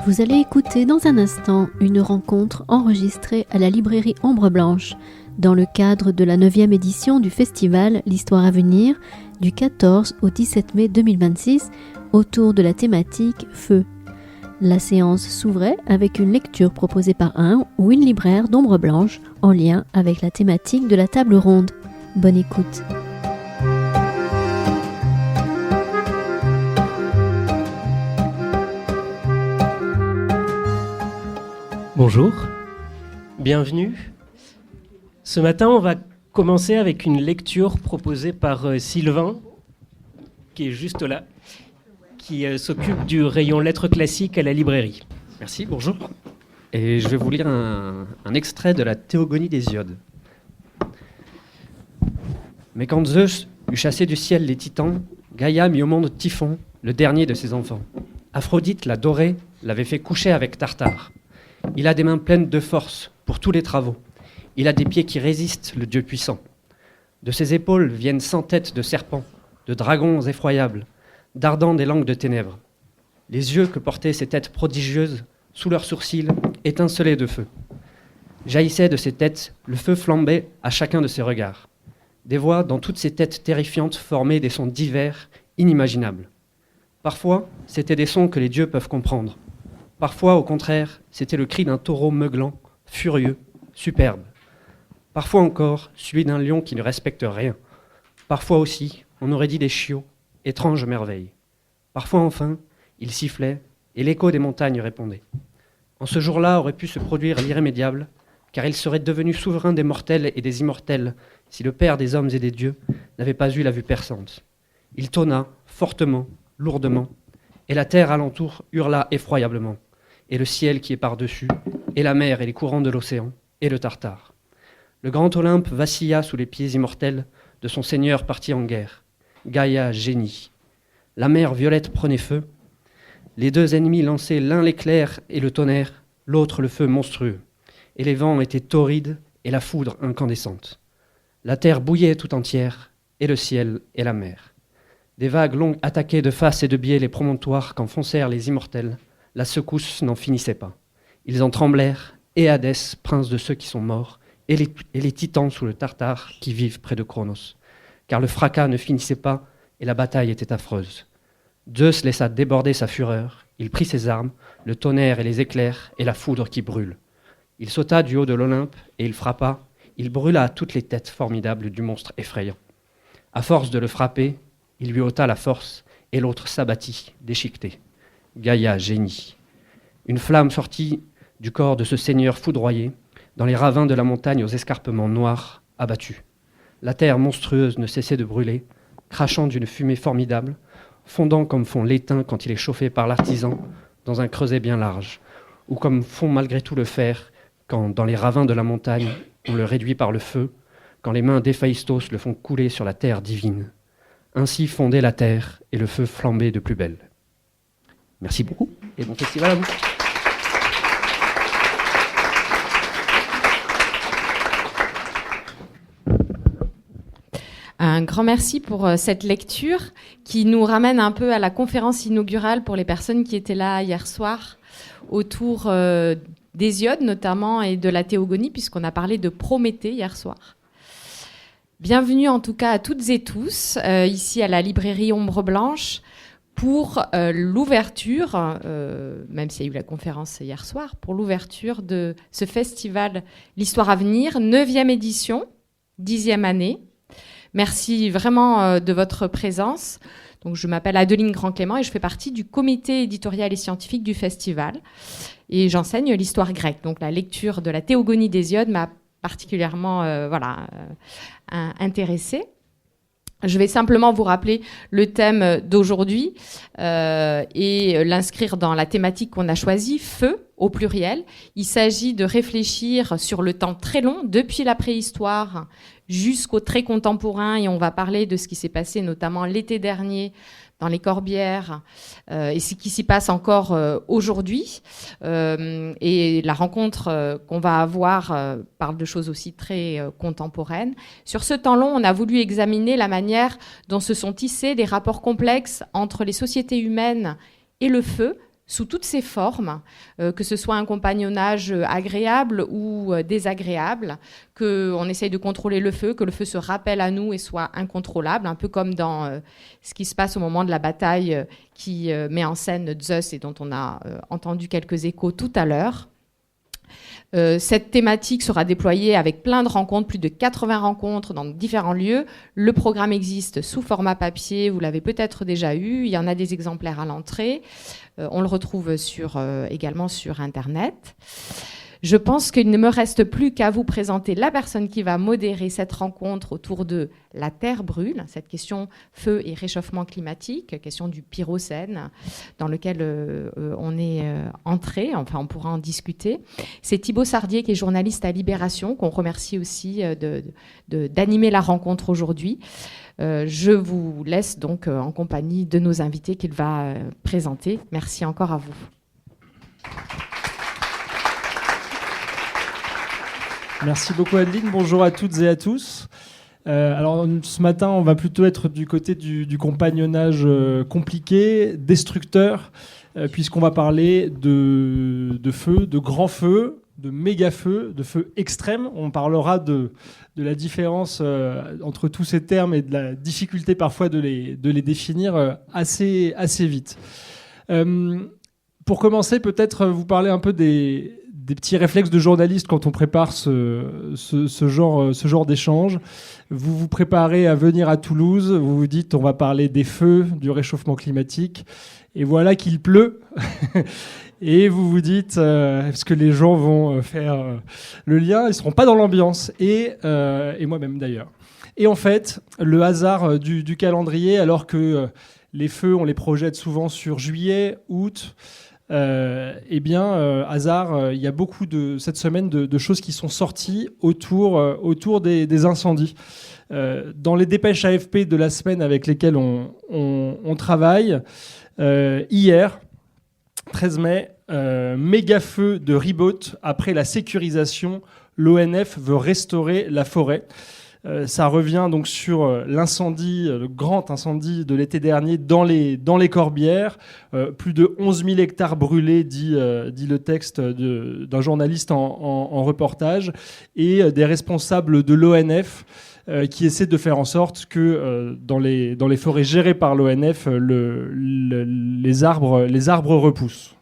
Vous allez écouter dans un instant une rencontre enregistrée à la librairie Ombre Blanche dans le cadre de la 9e édition du festival L'Histoire à venir du 14 au 17 mai 2026 autour de la thématique Feu. La séance s'ouvrait avec une lecture proposée par un ou une libraire d'Ombre Blanche en lien avec la thématique de la table ronde. Bonne écoute. Bonjour, bienvenue. Ce matin, on va commencer avec une lecture proposée par Sylvain, qui est juste là, qui s'occupe du rayon lettres classiques à la librairie. Merci, bonjour. Et je vais vous lire un extrait de la Théogonie d'Hésiode. Mais quand Zeus eut chassé du ciel les titans, Gaïa mit au monde Typhon, le dernier de ses enfants. Aphrodite, la dorée, l'avait fait coucher avec Tartare. Il a des mains pleines de force pour tous les travaux. Il a des pieds qui résistent, le Dieu puissant. De ses épaules viennent 100 têtes de serpents, de dragons effroyables, dardant des langues de ténèbres. Les yeux que portaient ces têtes prodigieuses, sous leurs sourcils, étincelaient de feu. Jaillissait de ces têtes, le feu flambait à chacun de ses regards. Des voix dans toutes ces têtes terrifiantes formaient des sons divers, inimaginables. Parfois, c'étaient des sons que les dieux peuvent comprendre. Parfois, au contraire, c'était le cri d'un taureau meuglant, furieux, superbe. Parfois encore, celui d'un lion qui ne respecte rien. Parfois aussi, on aurait dit des chiots, étrange merveille. Parfois enfin, il sifflait, et l'écho des montagnes répondait. En ce jour-là aurait pu se produire l'irrémédiable, car il serait devenu souverain des mortels et des immortels si le Père des hommes et des dieux n'avait pas eu la vue perçante. Il tonna, fortement, lourdement, et la terre alentour hurla effroyablement. Et le ciel qui est par-dessus, et la mer et les courants de l'océan, et le Tartare. Le grand Olympe vacilla sous les pieds immortels de son seigneur parti en guerre. Gaïa génie. La mer violette prenait feu. Les deux ennemis lançaient l'un l'éclair et le tonnerre, l'autre le feu monstrueux. Et les vents étaient torrides et la foudre incandescente. La terre bouillait tout entière, et le ciel et la mer. Des vagues longues attaquaient de face et de biais les promontoires qu'enfoncèrent les immortels. La secousse n'en finissait pas. Ils en tremblèrent, et Hadès, prince de ceux qui sont morts, et les titans sous le Tartare qui vivent près de Cronos. Car le fracas ne finissait pas, et la bataille était affreuse. Zeus laissa déborder sa fureur, il prit ses armes, le tonnerre et les éclairs, et la foudre qui brûle. Il sauta du haut de l'Olympe, et il frappa, il brûla toutes les têtes formidables du monstre effrayant. À force de le frapper, il lui ôta la force, et l'autre s'abattit, déchiqueté. Gaïa génie. Une flamme sortit du corps de ce seigneur foudroyé, dans les ravins de la montagne aux escarpements noirs, abattus. La terre monstrueuse ne cessait de brûler, crachant d'une fumée formidable, fondant comme fond l'étain quand il est chauffé par l'artisan dans un creuset bien large, ou comme fond malgré tout le fer quand, dans les ravins de la montagne, on le réduit par le feu, quand les mains d'Héphaïstos le font couler sur la terre divine. Ainsi fondait la terre et le feu flambait de plus belle. Merci beaucoup et bon festival à vous. Un grand merci pour cette lecture qui nous ramène un peu à la conférence inaugurale pour les personnes qui étaient là hier soir autour d'Hésiode notamment et de la Théogonie puisqu'on a parlé de Prométhée hier soir. Bienvenue en tout cas à toutes et tous ici à la librairie Ombre Blanche pour l'ouverture, même s'il y a eu la conférence hier soir, pour l'ouverture de ce festival L'Histoire à venir, 9e édition, 10e année. Merci vraiment de votre présence. Donc, je m'appelle Adeline Grand-Clément et je fais partie du comité éditorial et scientifique du festival. Et j'enseigne l'histoire grecque. Donc, la lecture de la Théogonie d'Hésiode m'a particulièrement intéressée. Je vais simplement vous rappeler le thème d'aujourd'hui et l'inscrire dans la thématique qu'on a choisie, feu au pluriel. Il s'agit de réfléchir sur le temps très long, depuis la préhistoire jusqu'au très contemporain, et on va parler de ce qui s'est passé notamment l'été dernier dans les Corbières et ce qui s'y passe encore aujourd'hui. Et la rencontre qu'on va avoir parle de choses aussi très contemporaines. Sur ce temps long, on a voulu examiner la manière dont se sont tissés des rapports complexes entre les sociétés humaines et le feu sous toutes ses formes, que ce soit un compagnonnage agréable ou désagréable, qu'on essaye de contrôler le feu, que le feu se rappelle à nous et soit incontrôlable, un peu comme dans ce qui se passe au moment de la bataille qui met en scène Zeus et dont on a entendu quelques échos tout à l'heure. Cette thématique sera déployée avec plein de rencontres, plus de 80 rencontres dans différents lieux. Le programme existe sous format papier, vous l'avez peut-être déjà eu, il y en a des exemplaires à l'entrée. On le retrouve également sur Internet. Je pense qu'il ne me reste plus qu'à vous présenter la personne qui va modérer cette rencontre autour de la Terre brûle, cette question feu et réchauffement climatique, question du Pyrocène, dans lequel on est entré, enfin on pourra en discuter. C'est Thibaut Sardier qui est journaliste à Libération, qu'on remercie aussi d'animer la rencontre aujourd'hui. Je vous laisse donc en compagnie de nos invités qu'il va présenter. Merci encore à vous. Merci beaucoup Adeline, bonjour à toutes et à tous. Alors ce matin on va plutôt être du côté du compagnonnage compliqué, destructeur, puisqu'on va parler de feu, de grands feux, de méga feux, de feux extrêmes. On parlera de la différence entre tous ces termes et de la difficulté parfois de les définir assez vite. Pour commencer, peut-être vous parler un peu des petits réflexes de journaliste quand on prépare ce genre d'échange. Vous vous préparez à venir à Toulouse, vous vous dites on va parler des feux, du réchauffement climatique, et voilà qu'il pleut. Et vous vous dites, est-ce que les gens vont faire le lien ? Ils ne seront pas dans l'ambiance, et moi-même d'ailleurs. Et en fait, le hasard du calendrier, alors que les feux, on les projette souvent sur juillet, août, hasard, il y a beaucoup cette semaine de choses qui sont sorties autour des incendies. Dans les dépêches AFP de la semaine avec lesquelles on travaille, hier, 13 mai, méga feu de Ribaute. Après la sécurisation, l'ONF veut restaurer la forêt. Ça revient donc sur l'incendie, le grand incendie de l'été dernier dans les Corbières. Plus de 11 000 hectares brûlés, dit le texte d'un journaliste en reportage, et des responsables de l'ONF qui essaient de faire en sorte que dans les forêts gérées par l'ONF, les arbres repoussent.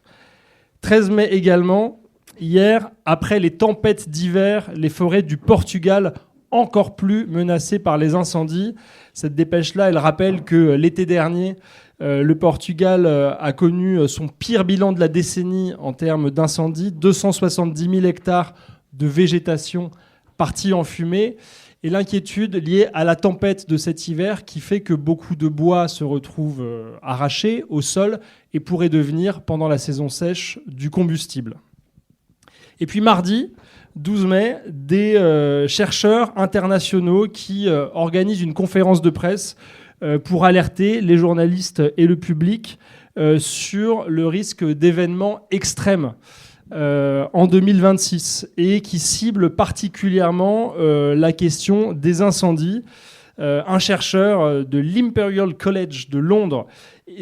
13 mai également, hier, après les tempêtes d'hiver, les forêts du Portugal encore plus menacées par les incendies. Cette dépêche-là, elle rappelle que l'été dernier, le Portugal a connu son pire bilan de la décennie en termes d'incendie, 270 000 hectares de végétation partis en fumée, et l'inquiétude liée à la tempête de cet hiver qui fait que beaucoup de bois se retrouvent arrachés au sol et pourraient devenir, pendant la saison sèche, du combustible. Et puis mardi, 12 mai, des chercheurs internationaux qui organisent une conférence de presse pour alerter les journalistes et le public sur le risque d'événements extrêmes en 2026 et qui ciblent particulièrement la question des incendies. Un chercheur de l'Imperial College de Londres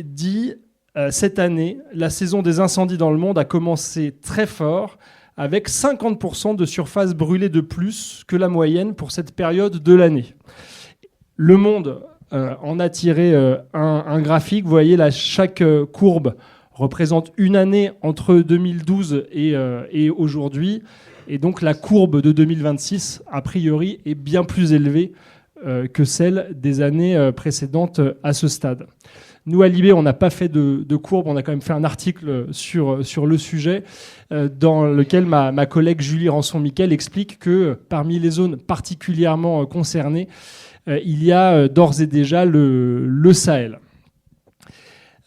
dit cette année, la saison des incendies dans le monde a commencé très fort, avec 50% de surface brûlée de plus que la moyenne pour cette période de l'année. Le Monde en a tiré un graphique. Vous voyez là, chaque courbe représente une année entre 2012 et aujourd'hui. Et donc la courbe de 2026, a priori, est bien plus élevée que celle des années précédentes à ce stade. Nous, à Libé, on n'a pas fait de courbe, on a quand même fait un article sur le sujet dans lequel ma collègue Julie Rançon-Miquel explique que parmi les zones particulièrement concernées, il y a d'ores et déjà le Sahel.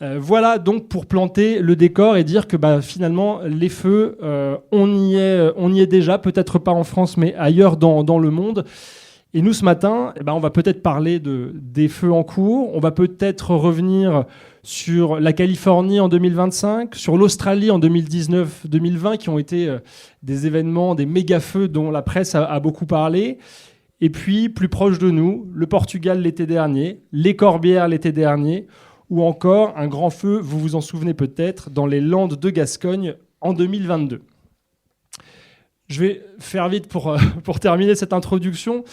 Voilà donc pour planter le décor et dire que finalement, les feux, on y est déjà, peut-être pas en France, mais ailleurs dans le monde. Et nous, ce matin, on va peut-être parler des feux en cours. On va peut-être revenir sur la Californie en 2025, sur l'Australie en 2019-2020, qui ont été des événements, des méga-feux dont la presse a beaucoup parlé. Et puis, plus proche de nous, le Portugal l'été dernier, les Corbières l'été dernier, ou encore un grand feu, vous vous en souvenez peut-être, dans les Landes de Gascogne en 2022. Je vais faire vite pour terminer cette introduction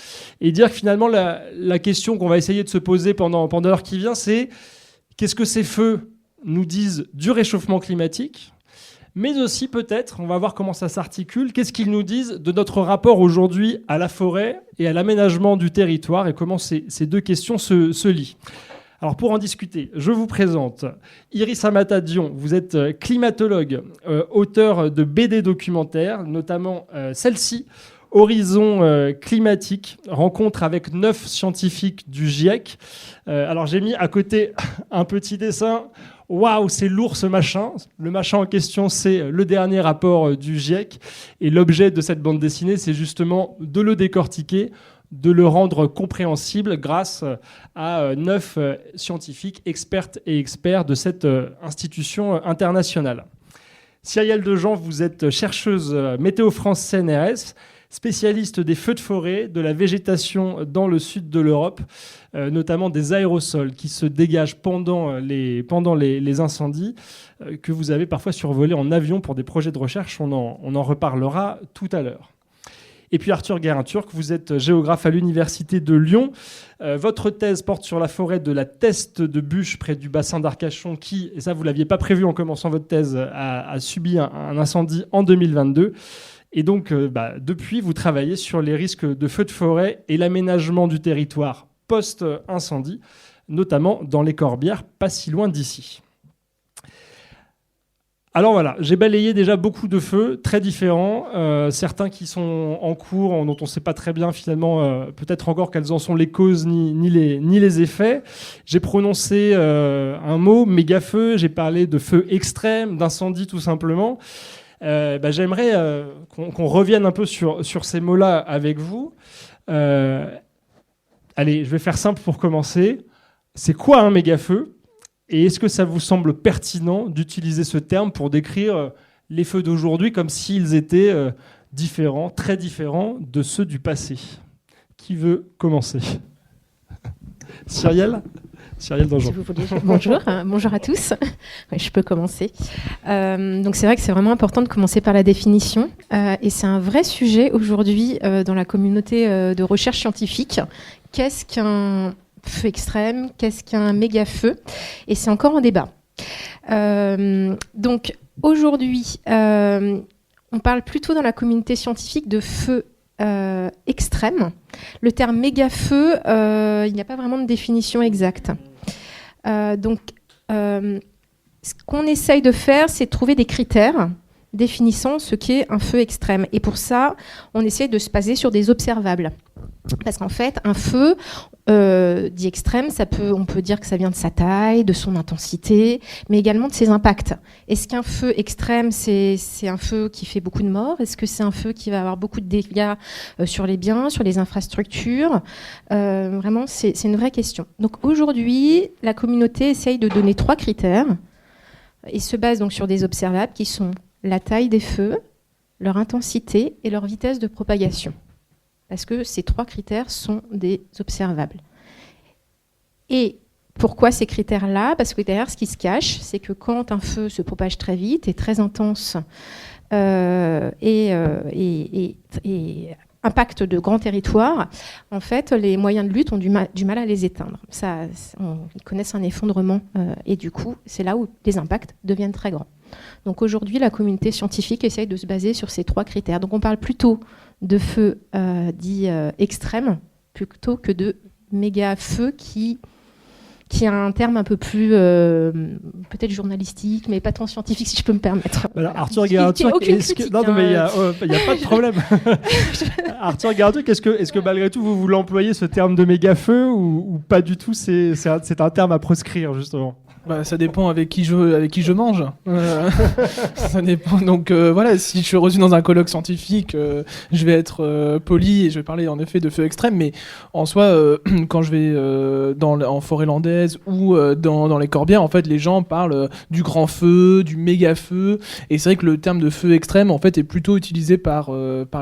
et dire que finalement la question qu'on va essayer de se poser pendant l'heure qui vient, c'est qu'est-ce que ces feux nous disent du réchauffement climatique, mais aussi peut-être, on va voir comment ça s'articule, qu'est-ce qu'ils nous disent de notre rapport aujourd'hui à la forêt et à l'aménagement du territoire et comment ces deux questions se lient. Alors pour en discuter, je vous présente Iris Amata-Dion. Vous êtes climatologue, auteur de BD documentaires, notamment celle-ci, Horizon climatique, rencontre avec 9 scientifiques du GIEC. Alors j'ai mis à côté un petit dessin. Waouh, c'est lourd ce machin. Le machin en question, c'est le dernier rapport du GIEC. Et l'objet de cette bande dessinée, c'est justement de le décortiquer, de le rendre compréhensible grâce à 9 scientifiques, expertes et experts de cette institution internationale. Cyrielle Dejean, vous êtes chercheuse Météo France CNRS, spécialiste des feux de forêt, de la végétation dans le sud de l'Europe, notamment des aérosols qui se dégagent pendant les incendies, que vous avez parfois survolés en avion pour des projets de recherche. On en reparlera tout à l'heure. Et puis Arthur Guérin-Turc, vous êtes géographe à l'Université de Lyon. Votre thèse porte sur la forêt de la Teste de Buch, près du bassin d'Arcachon, qui, et ça vous ne l'aviez pas prévu en commençant votre thèse, a subi un incendie en 2022. Et donc, depuis, vous travaillez sur les risques de feux de forêt et l'aménagement du territoire post-incendie, notamment dans les Corbières, pas si loin d'ici. Alors voilà, j'ai balayé déjà beaucoup de feux très différents, certains qui sont en cours, dont on ne sait pas très bien finalement, peut-être encore quelles en sont les causes ni les effets. J'ai prononcé un mot, méga-feu, j'ai parlé de feux extrêmes, d'incendie tout simplement. J'aimerais qu'on revienne un peu sur ces mots-là avec vous. Allez, je vais faire simple pour commencer. C'est quoi un méga-feu ? Et est-ce que ça vous semble pertinent d'utiliser ce terme pour décrire les feux d'aujourd'hui comme s'ils étaient différents, très différents de ceux du passé ? Qui veut commencer ? Cyrielle Dejean. Si vous voulez. Bonjour, bonjour à tous. Ouais, je peux commencer. Donc c'est vrai que c'est vraiment important de commencer par la définition. Et c'est un vrai sujet aujourd'hui dans la communauté de recherche scientifique. Qu'est-ce qu'un feu extrême, qu'est-ce qu'un méga-feu ? Et c'est encore en débat. Donc aujourd'hui, on parle plutôt dans la communauté scientifique de feu extrême. Le terme méga-feu, il n'y a pas vraiment de définition exacte. Ce qu'on essaye de faire, c'est de trouver des critères définissant ce qu'est un feu extrême. Et pour ça, on essaye de se baser sur des observables. Parce qu'en fait, un feu dit extrême, on peut dire que ça vient de sa taille, de son intensité, mais également de ses impacts. Est-ce qu'un feu extrême, c'est un feu qui fait beaucoup de morts ? Est-ce que c'est un feu qui va avoir beaucoup de dégâts sur les biens, sur les infrastructures ? Vraiment, c'est une vraie question. Donc aujourd'hui, la communauté essaye de donner 3 critères et se base donc sur des observables qui sont la taille des feux, leur intensité et leur vitesse de propagation. Parce que ces 3 critères sont des observables. Et pourquoi ces critères-là ? Parce que derrière, ce qui se cache, c'est que quand un feu se propage très vite, est très intense et impacte de grands territoires, en fait, les moyens de lutte ont du mal à les éteindre. Ils connaissent un effondrement et du coup, c'est là où les impacts deviennent très grands. Donc aujourd'hui, la communauté scientifique essaye de se baser sur ces 3 critères. Donc on parle plutôt de feux dits extrêmes plutôt que de méga-feux qui a un terme un peu plus peut-être journalistique, mais pas tant scientifique, si je peux me permettre. Alors, Arthur Guérin-Turc, non, mais il n'y a pas de problème. Arthur Guérin-Turc, est-ce que malgré tout, vous l'employez ce terme de méga-feu ou pas du tout ? C'est un terme à proscrire, justement. Ça dépend avec qui je mange. Ça dépend. Donc voilà, si je suis reçu dans un colloque scientifique, je vais être poli et je vais parler en effet de feux extrêmes. Mais en soi, quand je vais en forêt landaise ou dans les corbières, en fait, les gens parlent du grand feu, du méga feu. Et c'est vrai que le terme de feu extrême, en fait, est plutôt utilisé par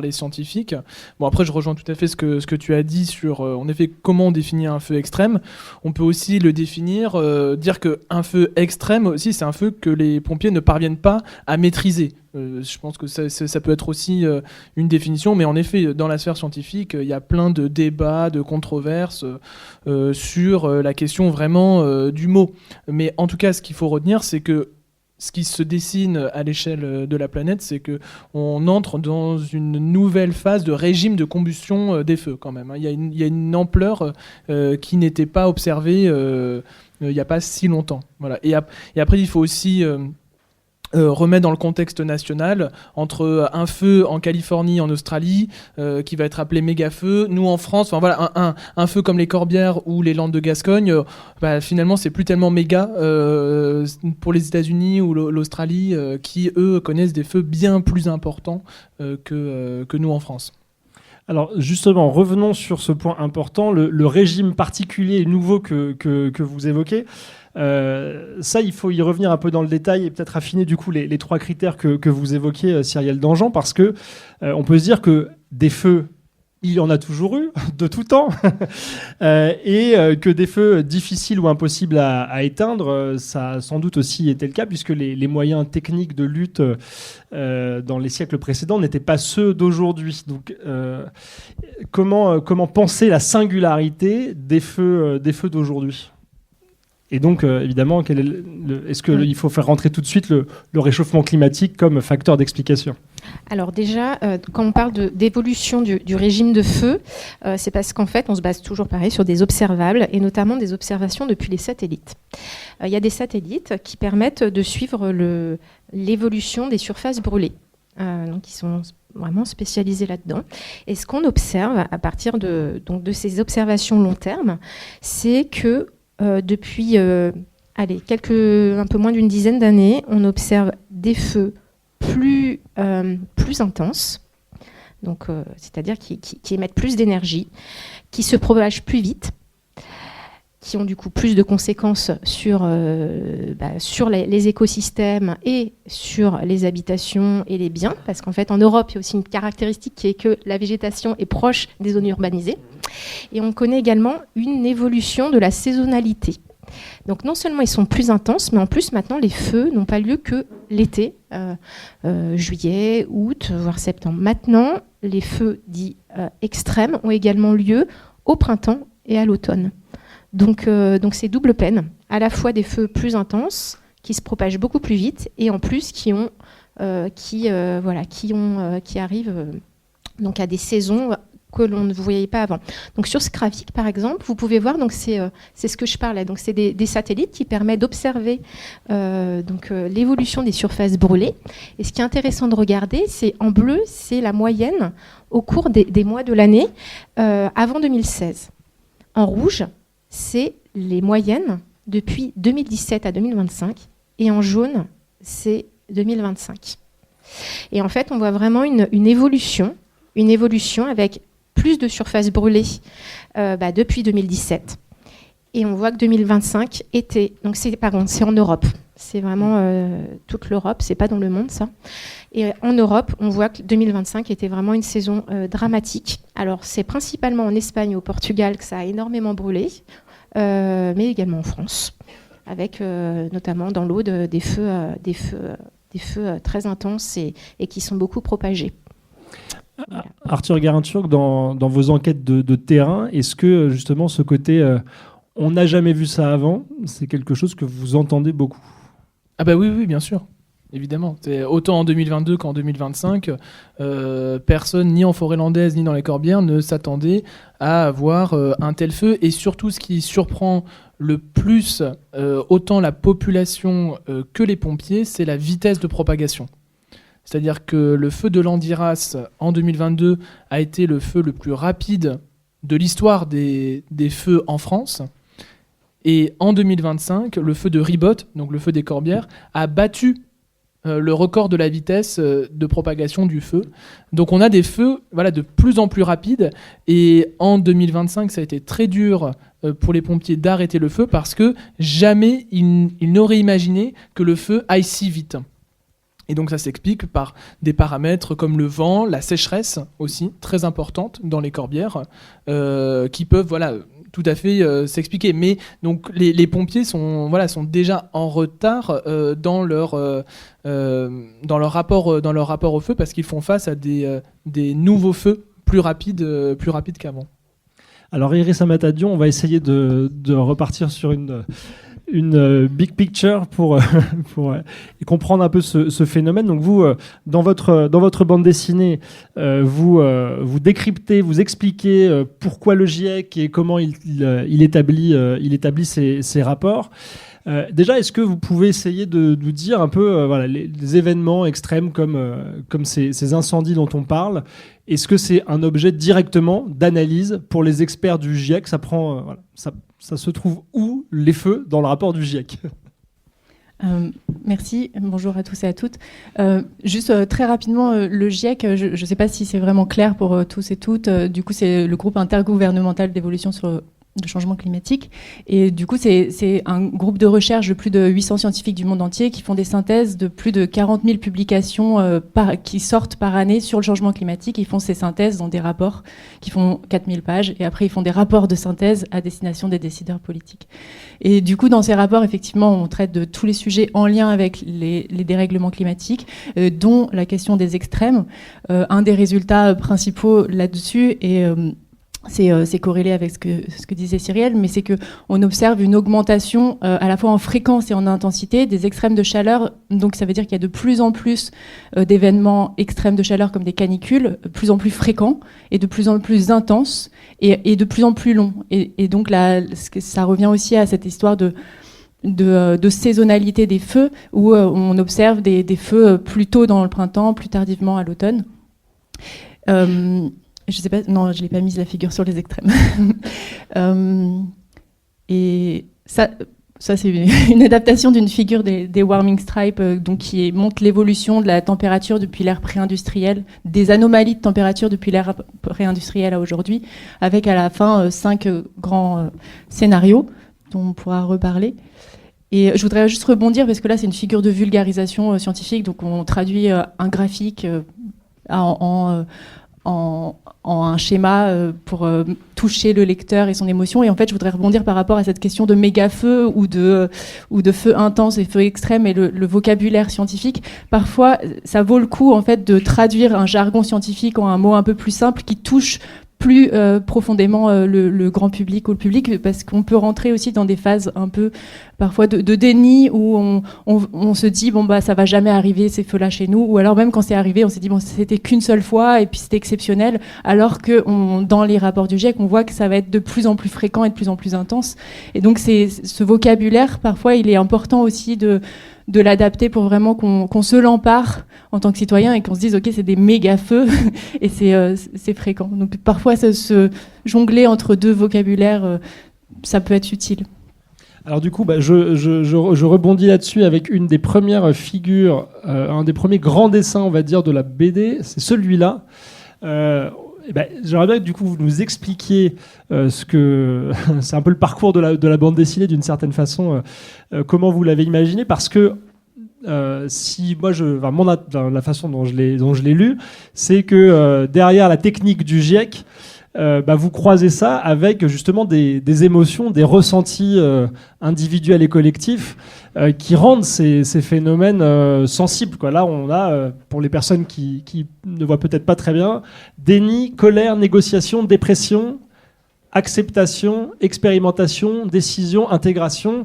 les scientifiques. Bon, après, je rejoins tout à fait ce que tu as dit sur, en effet, comment on définit un feu extrême. On peut aussi le définir, dire que un feu extrême aussi, c'est un feu que les pompiers ne parviennent pas à maîtriser. Je pense que ça peut être aussi une définition, mais en effet, dans la sphère scientifique, il y a plein de débats, de controverses sur la question vraiment du mot. Mais en tout cas, ce qu'il faut retenir, c'est que ce qui se dessine à l'échelle de la planète, c'est qu'on entre dans une nouvelle phase de régime de combustion des feux quand même. Il y a une ampleur qui n'était pas observée il n'y a pas si longtemps. Voilà. Et après, il faut aussi remettre dans le contexte national entre un feu en Californie, en Australie, qui va être appelé méga feu. Nous en France, enfin voilà, un feu comme les Corbières ou les Landes de Gascogne, finalement c'est plus tellement méga pour les États-Unis ou l'Australie, qui eux connaissent des feux bien plus importants que nous en France. Alors justement, revenons sur ce point important, le régime particulier et nouveau que vous évoquez. Ça, il faut y revenir un peu dans le détail et peut-être affiner du coup les trois critères que vous évoquiez, Cyrielle Danjean, parce que on peut se dire que des feux, il y en a toujours eu, de tout temps, et que des feux difficiles ou impossibles à éteindre, ça a sans doute aussi été le cas, puisque les moyens techniques de lutte dans les siècles précédents n'étaient pas ceux d'aujourd'hui. Donc, comment penser la singularité des feux d'aujourd'hui ? Et donc, évidemment, est-ce qu'il faut faire rentrer tout de suite le réchauffement climatique comme facteur d'explication ? Alors déjà, quand on parle d'évolution du régime de feu, c'est parce qu'en fait, on se base toujours pareil sur des observables, et notamment des observations depuis les satellites. Il y a des satellites qui permettent de suivre l'évolution des surfaces brûlées. Donc, ils sont vraiment spécialisés là-dedans. Et ce qu'on observe à partir de ces observations long terme, c'est que depuis un peu moins d'une dizaine d'années, on observe des feux plus intenses, donc, c'est-à-dire qui émettent plus d'énergie, qui se propagent plus vite, qui ont du coup plus de conséquences sur les écosystèmes et sur les habitations et les biens, parce qu'en fait en Europe il y a aussi une caractéristique qui est que la végétation est proche des zones urbanisées, et on connaît également une évolution de la saisonnalité. Donc non seulement ils sont plus intenses, mais en plus maintenant les feux n'ont pas lieu que l'été, juillet, août, voire septembre. Maintenant les feux dits extrêmes ont également lieu au printemps et à l'automne. Donc c'est double peine, à la fois des feux plus intenses qui se propagent beaucoup plus vite et en plus qui arrivent donc à des saisons que l'on ne voyait pas avant. Donc sur ce graphique par exemple, vous pouvez voir, donc c'est ce que je parlais, donc c'est des satellites qui permettent d'observer l'évolution des surfaces brûlées. Et ce qui est intéressant de regarder, c'est en bleu, c'est la moyenne au cours des mois de l'année avant 2016. En rouge, c'est les moyennes depuis 2017 à 2025, et en jaune, c'est 2025. Et en fait, on voit vraiment une évolution avec plus de surfaces brûlées depuis 2017. Et on voit que 2025 était... Donc c'est en Europe. C'est vraiment toute l'Europe, c'est pas dans le monde ça. Et en Europe, on voit que 2025 était vraiment une saison dramatique. Alors c'est principalement en Espagne et au Portugal que ça a énormément brûlé, mais également en France, avec notamment dans l'Aude des feux très intenses et qui sont beaucoup propagés. Voilà. Arthur Guérin-Turc, dans vos enquêtes de terrain, est-ce que justement ce côté on n'a jamais vu ça avant, c'est quelque chose que vous entendez beaucoup ? Ah bah oui, bien sûr, évidemment. Autant en 2022 qu'en 2025, personne, ni en forêt landaise, ni dans les Corbières, ne s'attendait à avoir un tel feu. Et surtout, ce qui surprend le plus, autant la population que les pompiers, c'est la vitesse de propagation. C'est-à-dire que le feu de Landiras en 2022 a été le feu le plus rapide de l'histoire des feux en France. Et en 2025, le feu de Ribot, donc le feu des Corbières, a battu le record de la vitesse de propagation du feu. Donc on a des feux de plus en plus rapides. Et en 2025, ça a été très dur pour les pompiers d'arrêter le feu parce que jamais ils n'auraient imaginé que le feu aille si vite. Et donc ça s'explique par des paramètres comme le vent, la sécheresse aussi, très importante dans les Corbières, qui peuvent tout à fait s'expliquer. Mais donc les pompiers sont déjà en retard dans leur rapport au feu parce qu'ils font face à des nouveaux feux plus rapides qu'avant. Alors Iris Amatadion, on va essayer de repartir sur une big picture pour comprendre un peu ce phénomène. Donc vous, dans votre bande dessinée, vous décryptez, vous expliquez pourquoi le GIEC et comment il établit ses rapports. Déjà, est-ce que vous pouvez essayer de nous dire un peu les événements extrêmes comme ces incendies dont on parle? Est-ce que c'est un objet directement d'analyse pour les experts du GIEC? Ça se trouve où, les feux, dans le rapport du GIEC? Merci, bonjour à tous et à toutes. Juste très rapidement, le GIEC, je ne sais pas si c'est vraiment clair pour tous et toutes, du coup c'est le groupe intergouvernemental d'évolution sur le changement climatique. Et du coup, c'est un groupe de recherche de plus de 800 scientifiques du monde entier qui font des synthèses de plus de 40 000 publications qui sortent par année sur le changement climatique. Ils font ces synthèses dans des rapports qui font 4000 pages. Et après, ils font des rapports de synthèse à destination des décideurs politiques. Et du coup, dans ces rapports, effectivement, on traite de tous les sujets en lien avec les dérèglements climatiques, dont la question des extrêmes. Un des résultats principaux là-dessus est... C'est corrélé avec ce que disait Cyrielle, mais c'est qu'on observe une augmentation à la fois en fréquence et en intensité des extrêmes de chaleur. Donc ça veut dire qu'il y a de plus en plus d'événements extrêmes de chaleur comme des canicules, plus en plus fréquents et de plus en plus intenses et de plus en plus longs. Et donc là, ça revient aussi à cette histoire de saisonnalité des feux, où on observe des feux plus tôt dans le printemps, plus tardivement à l'automne. Je sais pas, non, je l'ai pas mise la figure sur les extrêmes. Et ça c'est une adaptation d'une figure des warming stripes, donc qui montre l'évolution de la température depuis l'ère pré-industrielle, des anomalies de température depuis l'ère pré-industrielle à aujourd'hui, avec à la fin 5 grands scénarios dont on pourra reparler. Et je voudrais juste rebondir parce que là c'est une figure de vulgarisation scientifique, donc on traduit un graphique en un schéma pour toucher le lecteur et son émotion. Et en fait, je voudrais rebondir par rapport à cette question de méga-feu ou de feu intense et feu extrême et le vocabulaire scientifique. Parfois, ça vaut le coup en fait de traduire un jargon scientifique en un mot un peu plus simple qui touche plus profondément le grand public ou le public, parce qu'on peut rentrer aussi dans des phases un peu parfois de déni où on se dit bon bah ça va jamais arriver ces feux-là chez nous, ou alors même quand c'est arrivé on s'est dit bon c'était qu'une seule fois et puis c'était exceptionnel, alors que dans les rapports du GIEC on voit que ça va être de plus en plus fréquent et de plus en plus intense. Et donc ce vocabulaire parfois il est important aussi de l'adapter pour vraiment qu'on se l'empare en tant que citoyen et qu'on se dise ok c'est des méga feux et c'est fréquent. Donc parfois se jongler entre deux vocabulaires ça peut être utile. Alors du coup, je rebondis là-dessus avec une des premières figures, un des premiers grands dessins, on va dire, de la BD, c'est celui-là. J'aimerais bien que du coup vous nous expliquiez c'est un peu le parcours de la bande dessinée d'une certaine façon, comment vous l'avez imaginé, parce que si moi la façon dont je l'ai lu, c'est que derrière la technique du GIEC, vous croisez ça avec justement des émotions, des ressentis individuels et collectifs qui rendent ces phénomènes sensibles, quoi. Là, on a, pour les personnes qui ne voient peut-être pas très bien, déni, colère, négociation, dépression, acceptation, expérimentation, décision, intégration.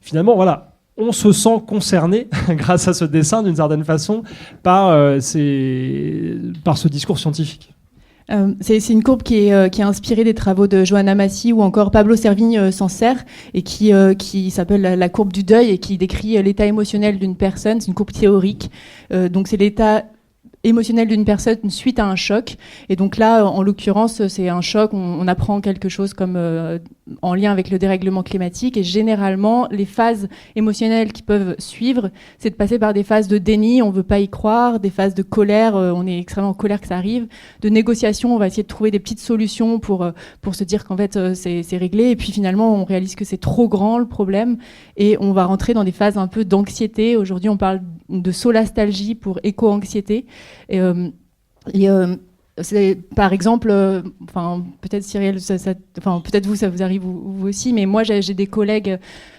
Finalement, voilà, on se sent concerné grâce à ce dessin, d'une certaine façon, par ce discours scientifique. C'est une courbe qui est inspirée des travaux de Johanna Massy ou encore Pablo Servigne s'en sert, et qui s'appelle la courbe du deuil et qui décrit l'état émotionnel d'une personne. C'est une courbe théorique. Donc c'est l'état émotionnelle d'une personne suite à un choc. Et donc là, en l'occurrence, c'est un choc, on apprend quelque chose comme en lien avec le dérèglement climatique. Et généralement, les phases émotionnelles qui peuvent suivre, c'est de passer par des phases de déni, on ne veut pas y croire, des phases de colère, on est extrêmement en colère que ça arrive, de négociation, on va essayer de trouver des petites solutions pour se dire qu'en fait, c'est réglé. Et puis finalement, on réalise que c'est trop grand le problème et on va rentrer dans des phases un peu d'anxiété. Aujourd'hui, on parle de solastalgie pour éco-anxiété. C'est, par exemple, peut-être Cyrielle, peut-être vous, ça vous arrive vous aussi, mais moi j'ai des collègues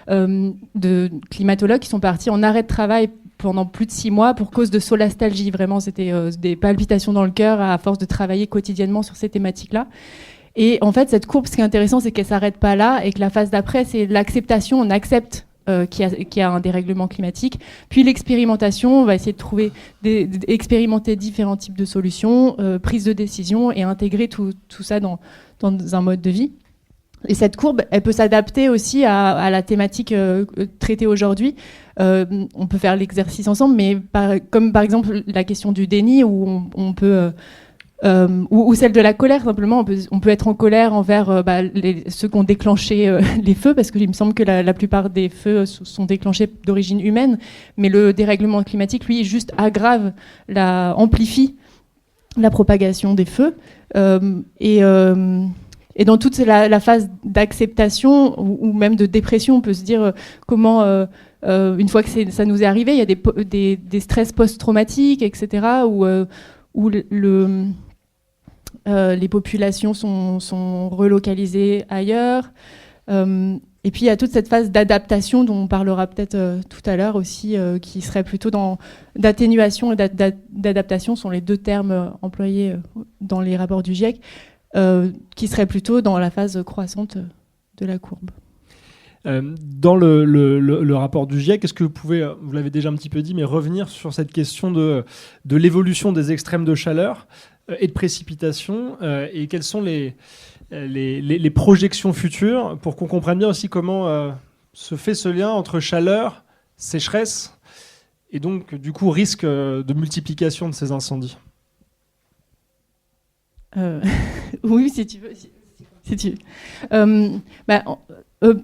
de climatologues qui sont partis en arrêt de travail pendant plus de 6 mois pour cause de solastalgie. Vraiment, c'était des palpitations dans le cœur à force de travailler quotidiennement sur ces thématiques-là. Et en fait, cette courbe, ce qui est intéressant, c'est qu'elle ne s'arrête pas là et que la phase d'après, c'est l'acceptation. On accepte qu'il y a un dérèglement climatique. Puis l'expérimentation, on va essayer de trouver, expérimenter différents types de solutions, prise de décision et intégrer tout ça dans un mode de vie. Et cette courbe, elle peut s'adapter aussi à la thématique traitée aujourd'hui. On peut faire l'exercice ensemble, mais comme par exemple la question du déni, où on peut... ou celle de la colère, simplement, on peut être en colère envers ceux qui ont déclenché les feux, parce qu'il me semble que la plupart des feux sont déclenchés d'origine humaine, mais le dérèglement climatique, lui, juste amplifie la propagation des feux. Et dans toute la phase d'acceptation ou même de dépression, on peut se dire comment, une fois que ça nous est arrivé, il y a des stress post-traumatiques, etc., où les populations sont relocalisées ailleurs. Et puis il y a toute cette phase d'adaptation dont on parlera peut-être tout à l'heure aussi, qui serait plutôt d'atténuation et d'adaptation, sont les 2 termes employés dans les rapports du GIEC, qui serait plutôt dans la phase croissante de la courbe. Dans le rapport du GIEC, est-ce que vous pouvez, vous l'avez déjà un petit peu dit, mais revenir sur cette question de l'évolution des extrêmes de chaleur et de précipitation, et quelles sont les projections futures pour qu'on comprenne bien aussi comment se fait ce lien entre chaleur, sécheresse et donc du coup risque de multiplication de ces incendies. Oui, si tu veux. Si tu veux.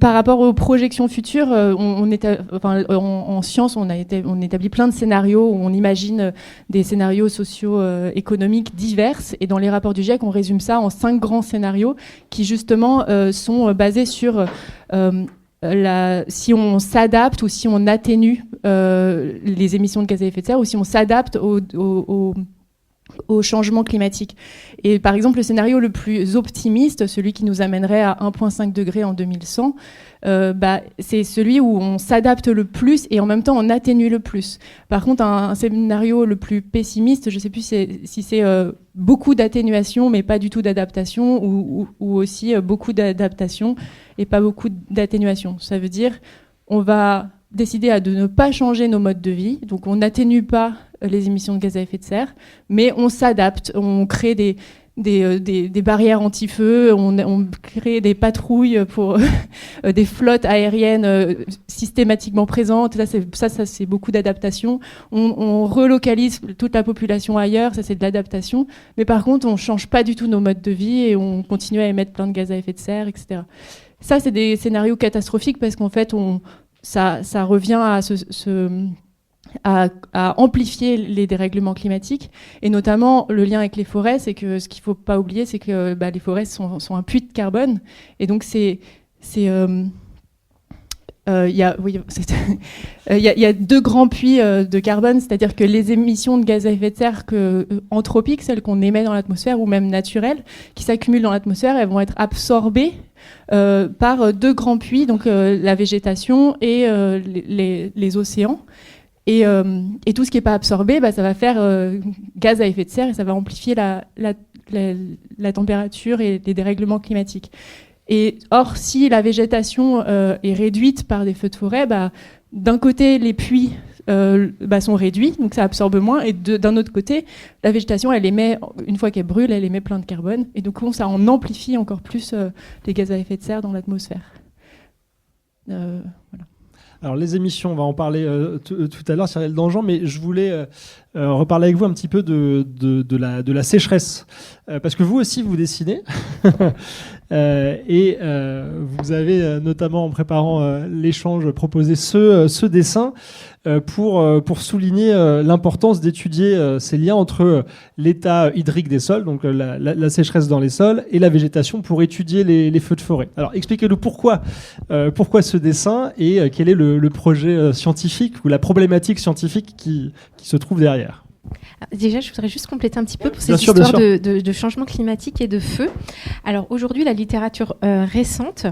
Par rapport aux projections futures, en science, on établit plein de scénarios où on imagine des scénarios socio-économiques divers. Et dans les rapports du GIEC, on résume ça en 5 grands scénarios qui justement sont basés sur si on s'adapte ou si on atténue les émissions de gaz à effet de serre ou si on s'adapte au changement climatique. Et par exemple, le scénario le plus optimiste, celui qui nous amènerait à 1,5 degré en 2100, c'est celui où on s'adapte le plus et en même temps on atténue le plus. Par contre, un scénario le plus pessimiste, je ne sais plus si c'est beaucoup d'atténuation mais pas du tout d'adaptation, ou aussi beaucoup d'adaptation et pas beaucoup d'atténuation. Ça veut dire on va décider de ne pas changer nos modes de vie, donc on n'atténue pas les émissions de gaz à effet de serre, mais on s'adapte, on crée des barrières anti-feu, on crée des patrouilles pour des flottes aériennes systématiquement présentes. Ça c'est beaucoup d'adaptation. On relocalise toute la population ailleurs, ça c'est de l'adaptation. Mais par contre, on ne change pas du tout nos modes de vie et on continue à émettre plein de gaz à effet de serre, etc. Ça, c'est des scénarios catastrophiques parce qu'en fait, ça revient à amplifier les dérèglements climatiques, et notamment le lien avec les forêts. C'est que ce qu'il ne faut pas oublier, c'est que les forêts sont un puits de carbone, et donc il y a 2 grands puits de carbone, c'est-à-dire que les émissions de gaz à effet de serre anthropiques, celles qu'on émet dans l'atmosphère ou même naturelles, qui s'accumulent dans l'atmosphère, elles vont être absorbées par 2 grands puits, donc la végétation et les océans. Et tout ce qui n'est pas absorbé, ça va faire gaz à effet de serre et ça va amplifier la température et les dérèglements climatiques. Et or, si la végétation est réduite par des feux de forêt, d'un côté, les puits sont réduits, donc ça absorbe moins, et d'un autre côté, la végétation, elle émet, une fois qu'elle brûle, elle émet plein de carbone, et donc ça en amplifie encore plus les gaz à effet de serre dans l'atmosphère. Voilà. Alors les émissions, on va en parler tout à l'heure, Cyril Danjean, mais je voulais reparler avec vous un petit peu de la sécheresse. Parce que vous aussi, vous dessinez. Et vous avez notamment, en préparant l'échange, proposé ce dessin pour souligner l'importance d'étudier ces liens entre l'état hydrique des sols, donc la sécheresse dans les sols, et la végétation pour étudier les feux de forêt. Alors expliquez-nous pourquoi ce dessin et quel est le projet scientifique ou la problématique scientifique qui se trouve derrière. Déjà, je voudrais juste compléter un petit peu pour Bien cette sûr, histoire de changement climatique et de feu. Alors aujourd'hui, la littérature récente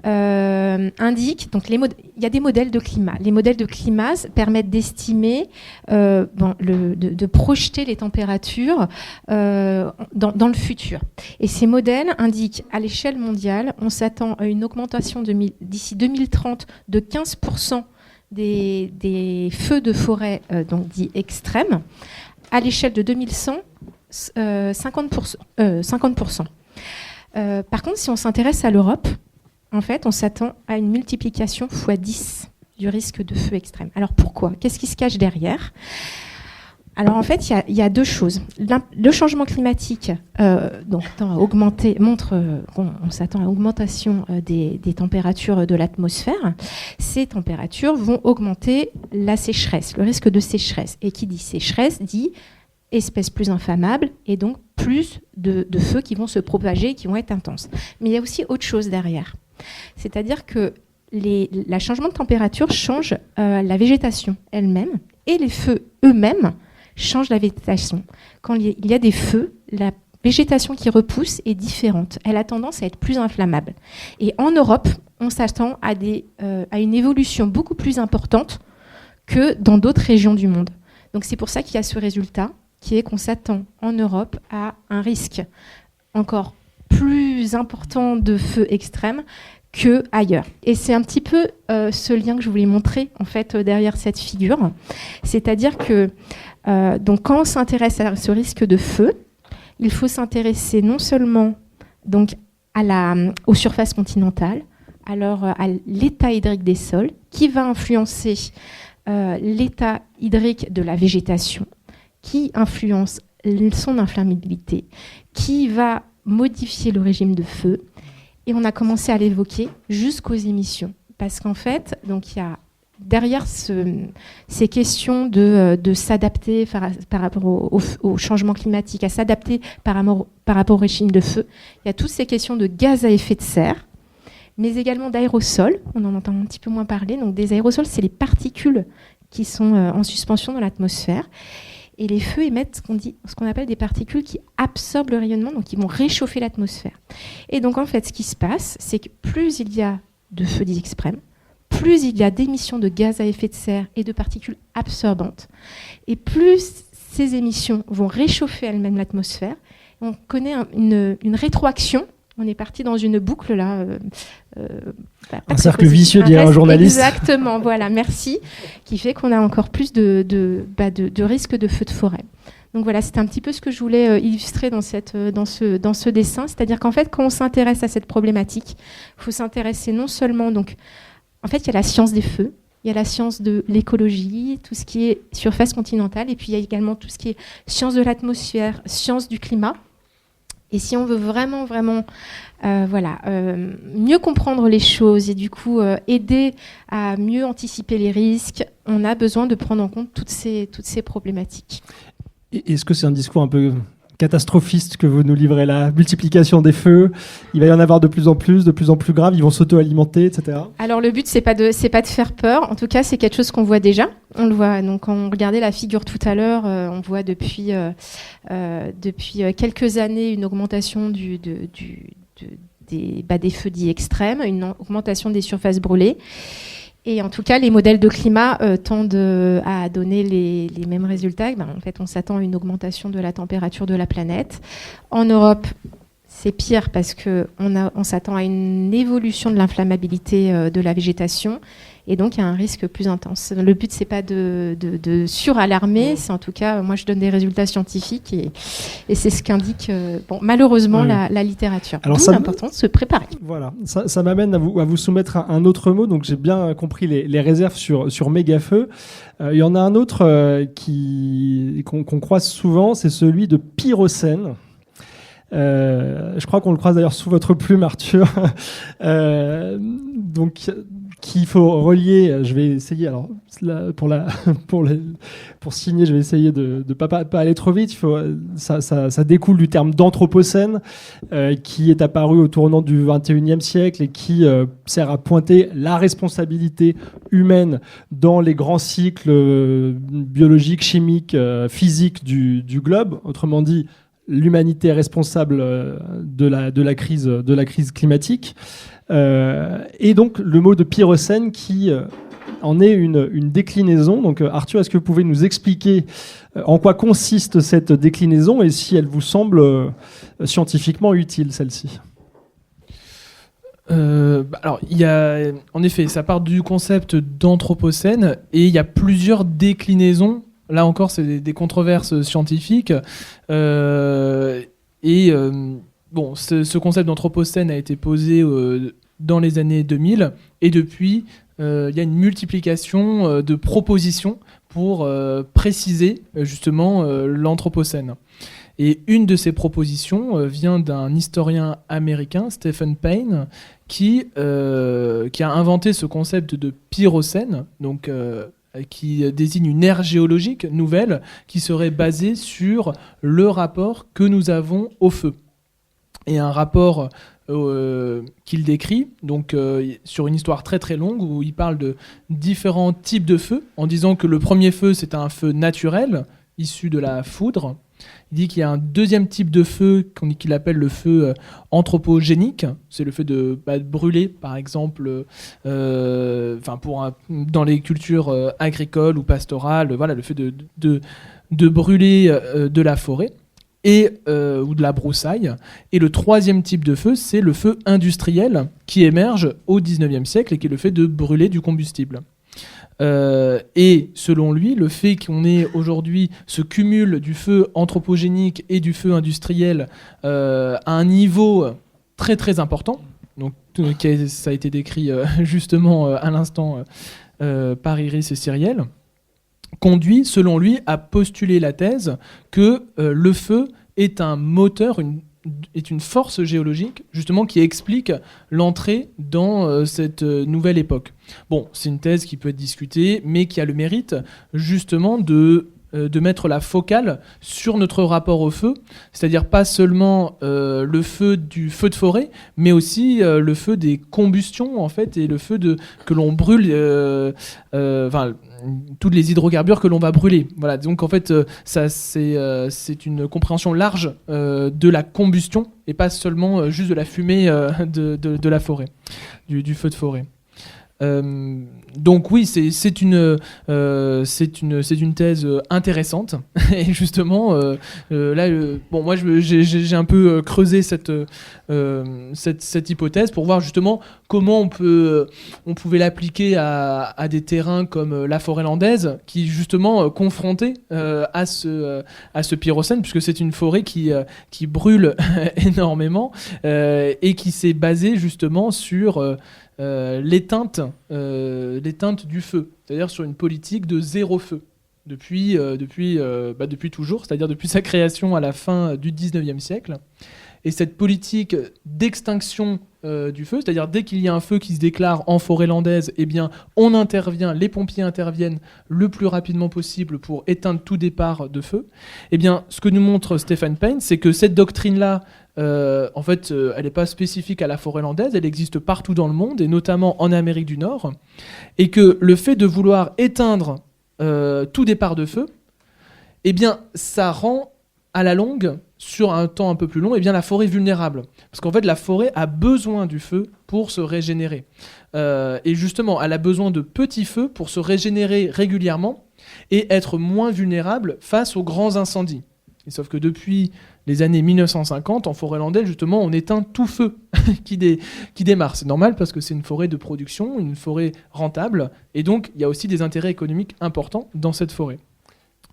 indique, donc il y a des modèles de climat. Les modèles de climat permettent d'estimer, de projeter les températures dans le futur. Et ces modèles indiquent, à l'échelle mondiale, on s'attend à une augmentation d'ici 2030 de 15% des feux de forêt donc dits extrêmes. À l'échelle de 2100, 50%. Par contre, si on s'intéresse à l'Europe, en fait, on s'attend à une multiplication x10 du risque de feu extrême. Alors pourquoi ? Qu'est-ce qui se cache derrière ? Alors en fait, il y a deux choses. Le changement climatique montre qu'on s'attend à l'augmentation des températures de l'atmosphère. Ces températures vont augmenter la sécheresse, le risque de sécheresse. Et qui dit sécheresse dit espèces plus inflammables et donc plus de feux qui vont se propager et qui vont être intenses. Mais il y a aussi autre chose derrière. C'est-à-dire que le changement de température change la végétation elle-même et les feux eux-mêmes change la végétation. Quand il y a des feux, la végétation qui repousse est différente. Elle a tendance à être plus inflammable. Et en Europe, on s'attend à une évolution beaucoup plus importante que dans d'autres régions du monde. Donc c'est pour ça qu'il y a ce résultat, qui est qu'on s'attend en Europe à un risque encore plus important de feux extrêmes qu'ailleurs. Et c'est un petit peu ce lien que je voulais montrer en fait derrière cette figure. C'est-à-dire que donc quand on s'intéresse à ce risque de feu, il faut s'intéresser non seulement donc aux surfaces continentales, alors à l'état hydrique des sols, qui va influencer l'état hydrique de la végétation, qui influence son inflammabilité, qui va modifier le régime de feu. Et on a commencé à l'évoquer jusqu'aux émissions. Parce qu'en fait, donc il y a derrière ces questions de s'adapter par rapport au changement climatique, à s'adapter par rapport au régime de feu, il y a toutes ces questions de gaz à effet de serre, mais également d'aérosols. On en entend un petit peu moins parler. Donc des aérosols, c'est les particules qui sont en suspension dans l'atmosphère. Et les feux émettent ce qu'on appelle des particules qui absorbent le rayonnement, donc qui vont réchauffer l'atmosphère. Et donc en fait, ce qui se passe, c'est que plus il y a de feux dits extrêmes, plus il y a d'émissions de gaz à effet de serre et de particules absorbantes, et plus ces émissions vont réchauffer elles-mêmes l'atmosphère. On connaît une rétroaction. On est parti dans une boucle là. Un cercle vicieux, dirait un journaliste. Exactement, voilà, merci. Qui fait qu'on a encore plus de risques de feux de forêt. Donc voilà, c'était un petit peu ce que je voulais illustrer dans ce dessin. C'est-à-dire qu'en fait, quand on s'intéresse à cette problématique, il faut s'intéresser non seulement... Donc, en fait, il y a la science des feux, il y a la science de l'écologie, tout ce qui est surface continentale, et puis il y a également tout ce qui est science de l'atmosphère, science du climat. Et si on veut vraiment mieux comprendre les choses et du coup aider à mieux anticiper les risques, on a besoin de prendre en compte toutes ces problématiques. Est-ce que c'est un discours un peu catastrophiste que vous nous livrez là ? Multiplication des feux, il va y en avoir de plus en plus graves, ils vont s'auto-alimenter, etc. Alors le but, c'est pas de faire peur. En tout cas, c'est quelque chose qu'on voit déjà. On le voit. Donc, quand on regardait la figure tout à l'heure, on voit depuis quelques années une augmentation des feux dits extrêmes, une augmentation des surfaces brûlées. Et en tout cas, les modèles de climat tendent à donner les mêmes résultats. En fait, on s'attend à une augmentation de la température de la planète. En Europe, c'est pire parce qu'on s'attend à une évolution de l'inflammabilité de la végétation. et donc il y a un risque plus intense. Le but, c'est pas de suralarmer, c'est en tout cas, moi je donne des résultats scientifiques et c'est ce qu'indique malheureusement la littérature. Alors, D'où l'importance de se préparer. Voilà, ça m'amène à vous soumettre un autre mot, donc j'ai bien compris les réserves sur Mégafeu. Il y en a un autre qu'on croise souvent, c'est celui de Pyrocène. Je crois qu'on le croise d'ailleurs sous votre plume, Arthur. Donc, qu'il faut relier. Je vais essayer. Alors, pour signer, je vais essayer de pas aller trop vite. Ça découle du terme d'anthropocène, qui est apparu au tournant du XXIe siècle et qui sert à pointer la responsabilité humaine dans les grands cycles biologiques, chimiques, physiques du globe. Autrement dit, l'humanité est responsable de la crise climatique. Et donc, le mot de Pyrocène qui en est une déclinaison. Donc, Arthur, est-ce que vous pouvez nous expliquer en quoi consiste cette déclinaison et si elle vous semble scientifiquement utile, celle-ci ? Alors, en effet, ça part du concept d'anthropocène et il y a plusieurs déclinaisons. Là encore, c'est des controverses scientifiques. Ce concept d'anthropocène a été posé dans les années 2000 et depuis, il y a une multiplication de propositions pour préciser justement l'anthropocène. Et une de ces propositions vient d'un historien américain, Stephen Payne, qui a inventé ce concept de pyrocène, donc qui désigne une ère géologique nouvelle qui serait basée sur le rapport que nous avons au feu. Et un rapport qu'il décrit, donc sur une histoire très très longue où il parle de différents types de feux, en disant que le premier feu c'est un feu naturel issu de la foudre. Il dit qu'il y a un deuxième type de feu qu'il appelle le feu anthropogénique. C'est le fait de brûler, par exemple, dans les cultures agricoles ou pastorales, voilà, le fait de brûler de la forêt ou de la broussaille. Et le troisième type de feu, c'est le feu industriel qui émerge au XIXe siècle et qui est le fait de brûler du combustible. Et selon lui, le fait qu'on ait aujourd'hui ce cumul du feu anthropogénique et du feu industriel à un niveau très très important, donc ça a été décrit justement à l'instant par Iris et Cyrielle, conduit selon lui à postuler la thèse que le feu est un moteur, est une force géologique justement qui explique l'entrée dans cette nouvelle époque. Bon, c'est une thèse qui peut être discutée, mais qui a le mérite justement de mettre la focale sur notre rapport au feu, c'est-à-dire pas seulement le feu du feu de forêt, mais aussi le feu des combustions en fait, et le feu que l'on brûle, tous les hydrocarbures que l'on va brûler. Voilà, donc en fait, c'est une compréhension large de la combustion et pas seulement juste de la fumée de la forêt, du feu de forêt. Donc oui, c'est une thèse intéressante et justement là, moi j'ai un peu creusé cette hypothèse pour voir justement comment on pouvait l'appliquer à des terrains comme la forêt landaise qui justement confrontés à ce pyrocène, puisque c'est une forêt qui brûle énormément et qui s'est basée justement sur l'éteinte du feu, c'est-à-dire sur une politique de zéro feu depuis toujours, c'est-à-dire depuis sa création à la fin du XIXe siècle. Et cette politique d'extinction du feu, c'est-à-dire dès qu'il y a un feu qui se déclare en forêt landaise, eh bien on intervient, les pompiers interviennent le plus rapidement possible pour éteindre tout départ de feu. Eh bien, ce que nous montre Stephen Payne, c'est que cette doctrine-là, en fait, elle n'est pas spécifique à la forêt landaise, elle existe partout dans le monde, et notamment en Amérique du Nord, et que le fait de vouloir éteindre tout départ de feu, eh bien, ça rend à la longue, sur un temps un peu plus long, eh bien, la forêt vulnérable. Parce qu'en fait, la forêt a besoin du feu pour se régénérer. Et justement, elle a besoin de petits feux pour se régénérer régulièrement et être moins vulnérable face aux grands incendies. Et sauf que depuis les années 1950, en forêt landaise, justement, on éteint tout feu qui démarre. C'est normal parce que c'est une forêt de production, une forêt rentable, et donc il y a aussi des intérêts économiques importants dans cette forêt.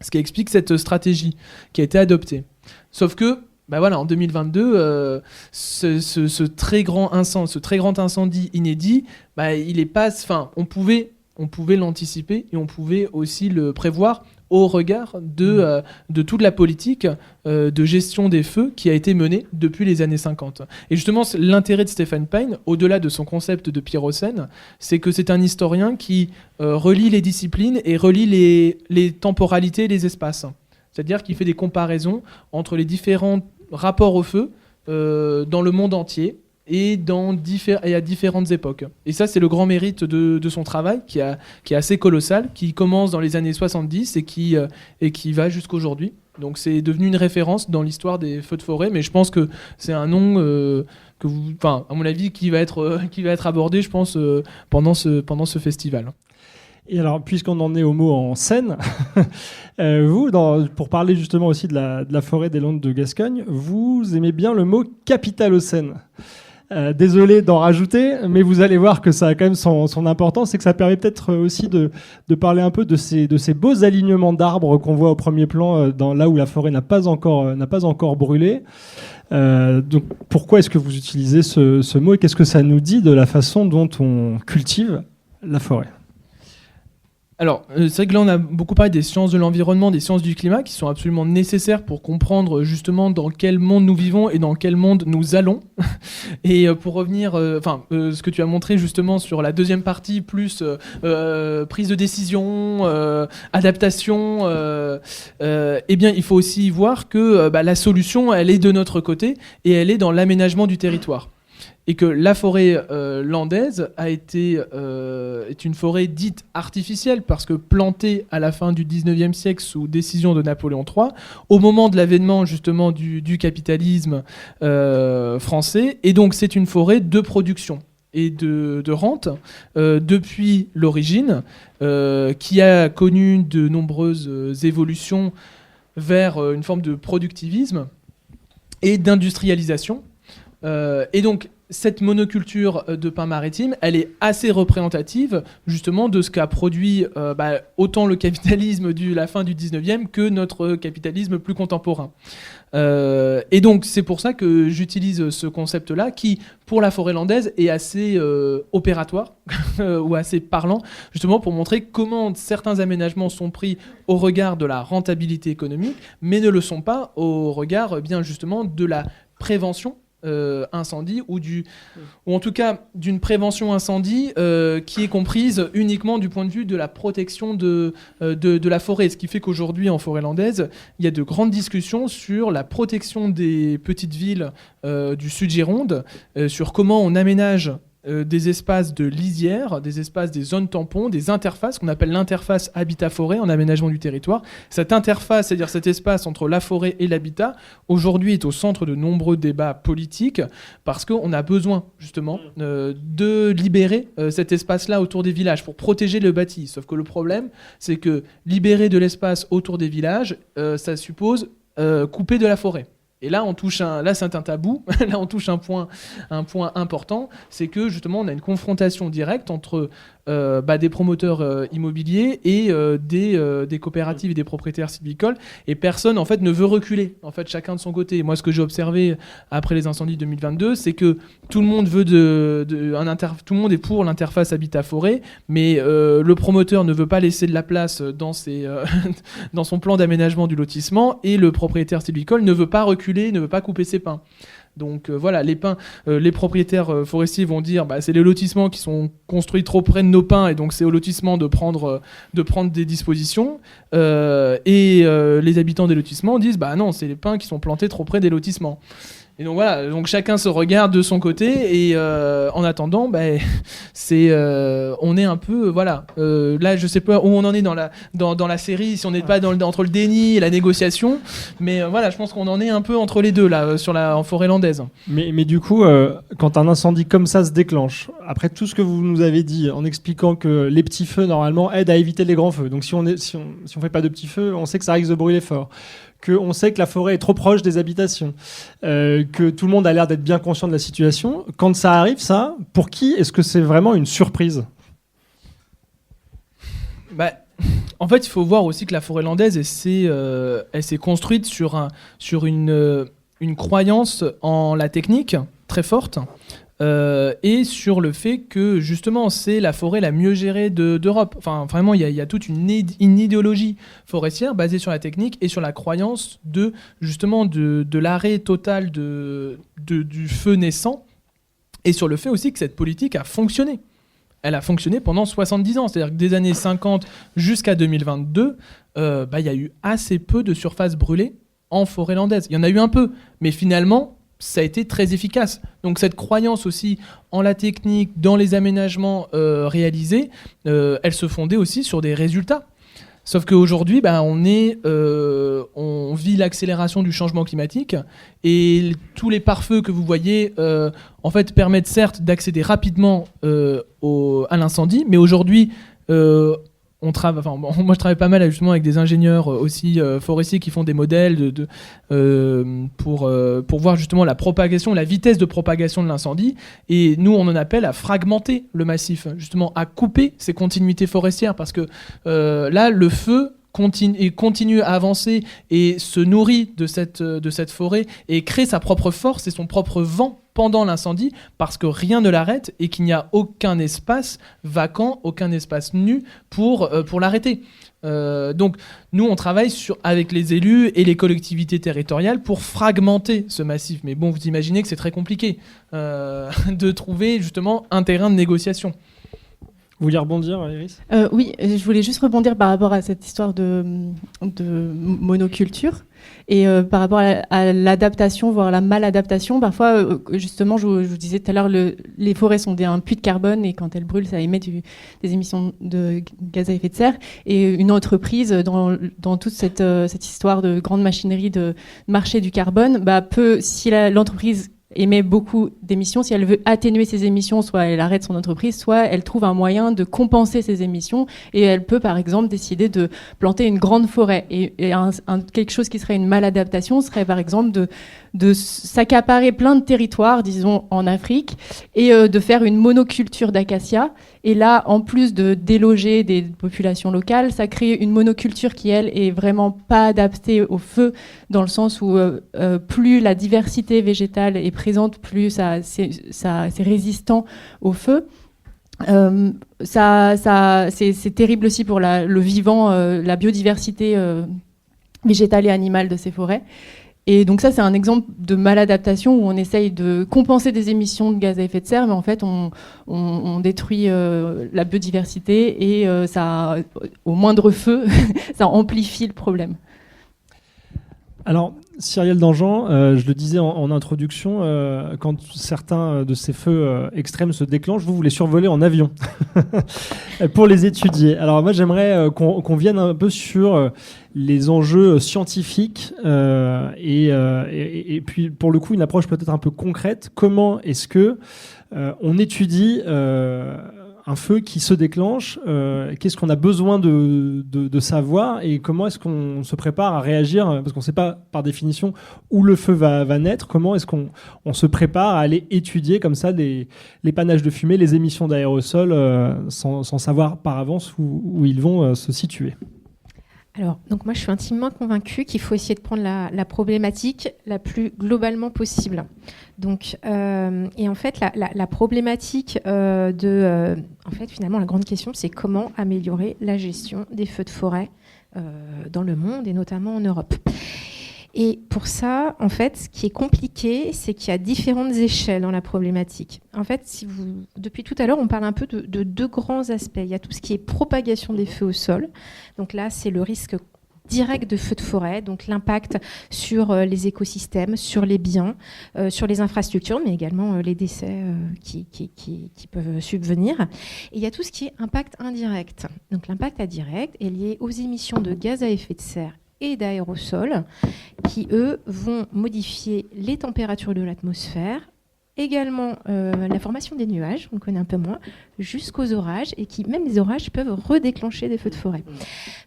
Ce qui explique cette stratégie qui a été adoptée. Sauf que, en 2022, ce très grand incendie inédit, il est pas, on pouvait l'anticiper et on pouvait aussi le prévoir au regard de toute la politique de gestion des feux qui a été menée depuis les années 50. Et justement, l'intérêt de Stephen Pine, au-delà de son concept de pyrocène, c'est que c'est un historien qui relie les disciplines et relie les temporalités et les espaces. C'est-à-dire qu'il fait des comparaisons entre les différents rapports au feu dans le monde entier et à différentes époques. Et ça, c'est le grand mérite de son travail, qui est assez colossal, qui commence dans les années 70 et qui va jusqu'aujourd'hui. Donc c'est devenu une référence dans l'histoire des feux de forêt, mais je pense que c'est un nom à mon avis, qui va être abordé, je pense, pendant ce festival. Et alors, puisqu'on en est au mot en scène, vous, pour parler justement aussi de la forêt des Landes de Gascogne, vous aimez bien le mot capitalocène. Désolé d'en rajouter, mais vous allez voir que ça a quand même son importance et que ça permet peut-être aussi de parler un peu de ces beaux alignements d'arbres qu'on voit au premier plan, là où la forêt n'a pas encore brûlé. Donc, pourquoi est-ce que vous utilisez ce mot et qu'est-ce que ça nous dit de la façon dont on cultive la forêt ? Alors, c'est vrai que là, on a beaucoup parlé des sciences de l'environnement, des sciences du climat, qui sont absolument nécessaires pour comprendre justement dans quel monde nous vivons et dans quel monde nous allons. Et pour revenir, ce que tu as montré justement sur la deuxième partie, plus prise de décision, adaptation, il faut aussi voir que la solution, elle est de notre côté et elle est dans l'aménagement du territoire. Et que la forêt landaise est une forêt dite artificielle parce que plantée à la fin du 19e siècle sous décision de Napoléon III, au moment de l'avènement justement du capitalisme français. Et donc c'est une forêt de production et de rente depuis l'origine, qui a connu de nombreuses évolutions vers une forme de productivisme et d'industrialisation. Et donc, cette monoculture de pins maritimes, elle est assez représentative justement de ce qu'a produit autant le capitalisme de la fin du 19e que notre capitalisme plus contemporain. Et donc, c'est pour ça que j'utilise ce concept-là qui, pour la forêt landaise, est assez opératoire ou assez parlant, justement pour montrer comment certains aménagements sont pris au regard de la rentabilité économique, mais ne le sont pas au regard, bien justement, de la prévention incendie ou en tout cas d'une prévention incendie qui est comprise uniquement du point de vue de la protection de la forêt. Ce qui fait qu'aujourd'hui en forêt landaise, il y a de grandes discussions sur la protection des petites villes du Sud-Gironde, sur comment on aménage des espaces de lisière, des espaces, des zones tampons, des interfaces qu'on appelle l'interface habitat-forêt en aménagement du territoire. Cette interface, c'est-à-dire cet espace entre la forêt et l'habitat, aujourd'hui est au centre de nombreux débats politiques parce qu'on a besoin justement de libérer cet espace-là autour des villages pour protéger le bâti. Sauf que le problème, c'est que libérer de l'espace autour des villages, ça suppose couper de la forêt. Et là, c'est un tabou. Là, on touche un point important, c'est que justement, on a une confrontation directe entre des promoteurs immobiliers et des coopératives et des propriétaires sylvicoles. Et personne, en fait, ne veut reculer. En fait, chacun de son côté. Moi, ce que j'ai observé après les incendies 2022, c'est que tout le monde veut tout le monde est pour l'interface habitat-forêt, mais le promoteur ne veut pas laisser de la place dans son plan d'aménagement du lotissement, et le propriétaire sylvicole ne veut pas reculer, ne veut pas couper ses pins. Donc voilà, les pins, les propriétaires forestiers vont dire c'est les lotissements qui sont construits trop près de nos pins, et donc c'est au lotissement de prendre des dispositions. Et les habitants des lotissements disent non, c'est les pins qui sont plantés trop près des lotissements. Et donc voilà, donc chacun se regarde de son côté, et en attendant, on est un peu là, je sais pas où on en est dans la série, si on n'est pas entre le déni et la négociation, mais je pense qu'on en est un peu entre les deux là en forêt landaise. Mais du coup, quand un incendie comme ça se déclenche, après tout ce que vous nous avez dit en expliquant que les petits feux normalement aident à éviter les grands feux, donc si on fait pas de petits feux, on sait que ça risque de brûler fort. qu'on sait que la forêt est trop proche des habitations, que tout le monde a l'air d'être bien conscient de la situation. Quand ça arrive, ça, pour qui est-ce que c'est vraiment une surprise ? En fait, il faut voir aussi que la forêt landaise, elle s'est construite sur une croyance en la technique très forte et sur le fait que justement c'est la forêt la mieux gérée d'Europe. Enfin, vraiment, il y a toute une idéologie forestière basée sur la technique et sur la croyance de l'arrêt total du feu naissant et sur le fait aussi que cette politique a fonctionné. Elle a fonctionné pendant 70 ans, c'est-à-dire que des années 50 jusqu'à 2022, il y a eu assez peu de surfaces brûlées en forêt landaise. Il y en a eu un peu, mais finalement, ça a été très efficace. Donc cette croyance aussi en la technique, dans les aménagements réalisés, elle se fondait aussi sur des résultats. Sauf qu'aujourd'hui, on vit l'accélération du changement climatique et tous les pare-feux que vous voyez en fait permettent certes d'accéder rapidement à l'incendie, mais aujourd'hui, moi je travaille pas mal justement avec des ingénieurs aussi forestiers qui font des modèles pour voir justement la vitesse de propagation de l'incendie. Et nous, on en appelle à fragmenter le massif, justement à couper ces continuités forestières, parce que là, le feu continue à avancer et se nourrit de cette forêt et crée sa propre force et son propre vent pendant l'incendie, parce que rien ne l'arrête et qu'il n'y a aucun espace vacant, aucun espace nu pour l'arrêter. Donc nous, on travaille avec les élus et les collectivités territoriales pour fragmenter ce massif. Mais bon, vous imaginez que c'est très compliqué de trouver justement un terrain de négociation. Vous vouliez rebondir, Iris ? Oui, je voulais juste rebondir par rapport à cette histoire de monoculture et par rapport à l'adaptation, voire la maladaptation. Parfois, justement, je vous disais tout à l'heure, les forêts sont un puits de carbone et quand elles brûlent, ça émet des émissions de gaz à effet de serre. Et une entreprise, dans toute cette histoire de grande machinerie de marché du carbone, peut, si l'entreprise émet beaucoup d'émissions, si elle veut atténuer ses émissions, soit elle arrête son entreprise, soit elle trouve un moyen de compenser ses émissions et elle peut par exemple décider de planter une grande forêt. Et quelque chose qui serait une maladaptation serait par exemple de s'accaparer plein de territoires, disons en Afrique, et de faire une monoculture d'acacia. Et là, en plus de déloger des populations locales, ça crée une monoculture qui, elle, est vraiment pas adaptée au feu, dans le sens où plus la diversité végétale est présente, plus c'est résistant au feu. C'est terrible aussi pour le vivant, la biodiversité végétale et animale de ces forêts. Et donc ça, c'est un exemple de maladaptation où on essaye de compenser des émissions de gaz à effet de serre, mais en fait, on détruit la biodiversité et ça, au moindre feu, ça amplifie le problème. Alors, Cyrielle Danjean, je le disais en introduction, quand certains de ces feux extrêmes se déclenchent, vous les survolez en avion pour les étudier. Alors moi, j'aimerais qu'on vienne un peu sur les enjeux scientifiques et puis, pour le coup, une approche peut-être un peu concrète. Comment est-ce que on étudie un feu qui se déclenche, qu'est-ce qu'on a besoin de savoir et comment est-ce qu'on se prépare à réagir, parce qu'on ne sait pas par définition où le feu va naître. Comment est-ce qu'on se prépare à aller étudier comme ça les panaches de fumée, les émissions d'aérosols sans savoir par avance où ils vont se situer? Alors, donc moi, je suis intimement convaincue qu'il faut essayer de prendre la problématique la plus globalement possible. Donc, et en fait, la problématique en fait, finalement, la grande question, c'est comment améliorer la gestion des feux de forêt dans le monde et notamment en Europe. Et pour ça, en fait, ce qui est compliqué, c'est qu'il y a différentes échelles dans la problématique. En fait, depuis tout à l'heure, on parle un peu de deux grands aspects. Il y a tout ce qui est propagation des feux au sol. Donc là, c'est le risque direct de feux de forêt, donc l'impact sur les écosystèmes, sur les biens, sur les infrastructures, mais également les décès qui peuvent subvenir. Et il y a tout ce qui est impact indirect. Donc l'impact indirect est lié aux émissions de gaz à effet de serre et d'aérosols qui, eux, vont modifier les températures de l'atmosphère, également la formation des nuages, on connaît un peu moins, jusqu'aux orages, et qui, même les orages, peuvent redéclencher des feux de forêt.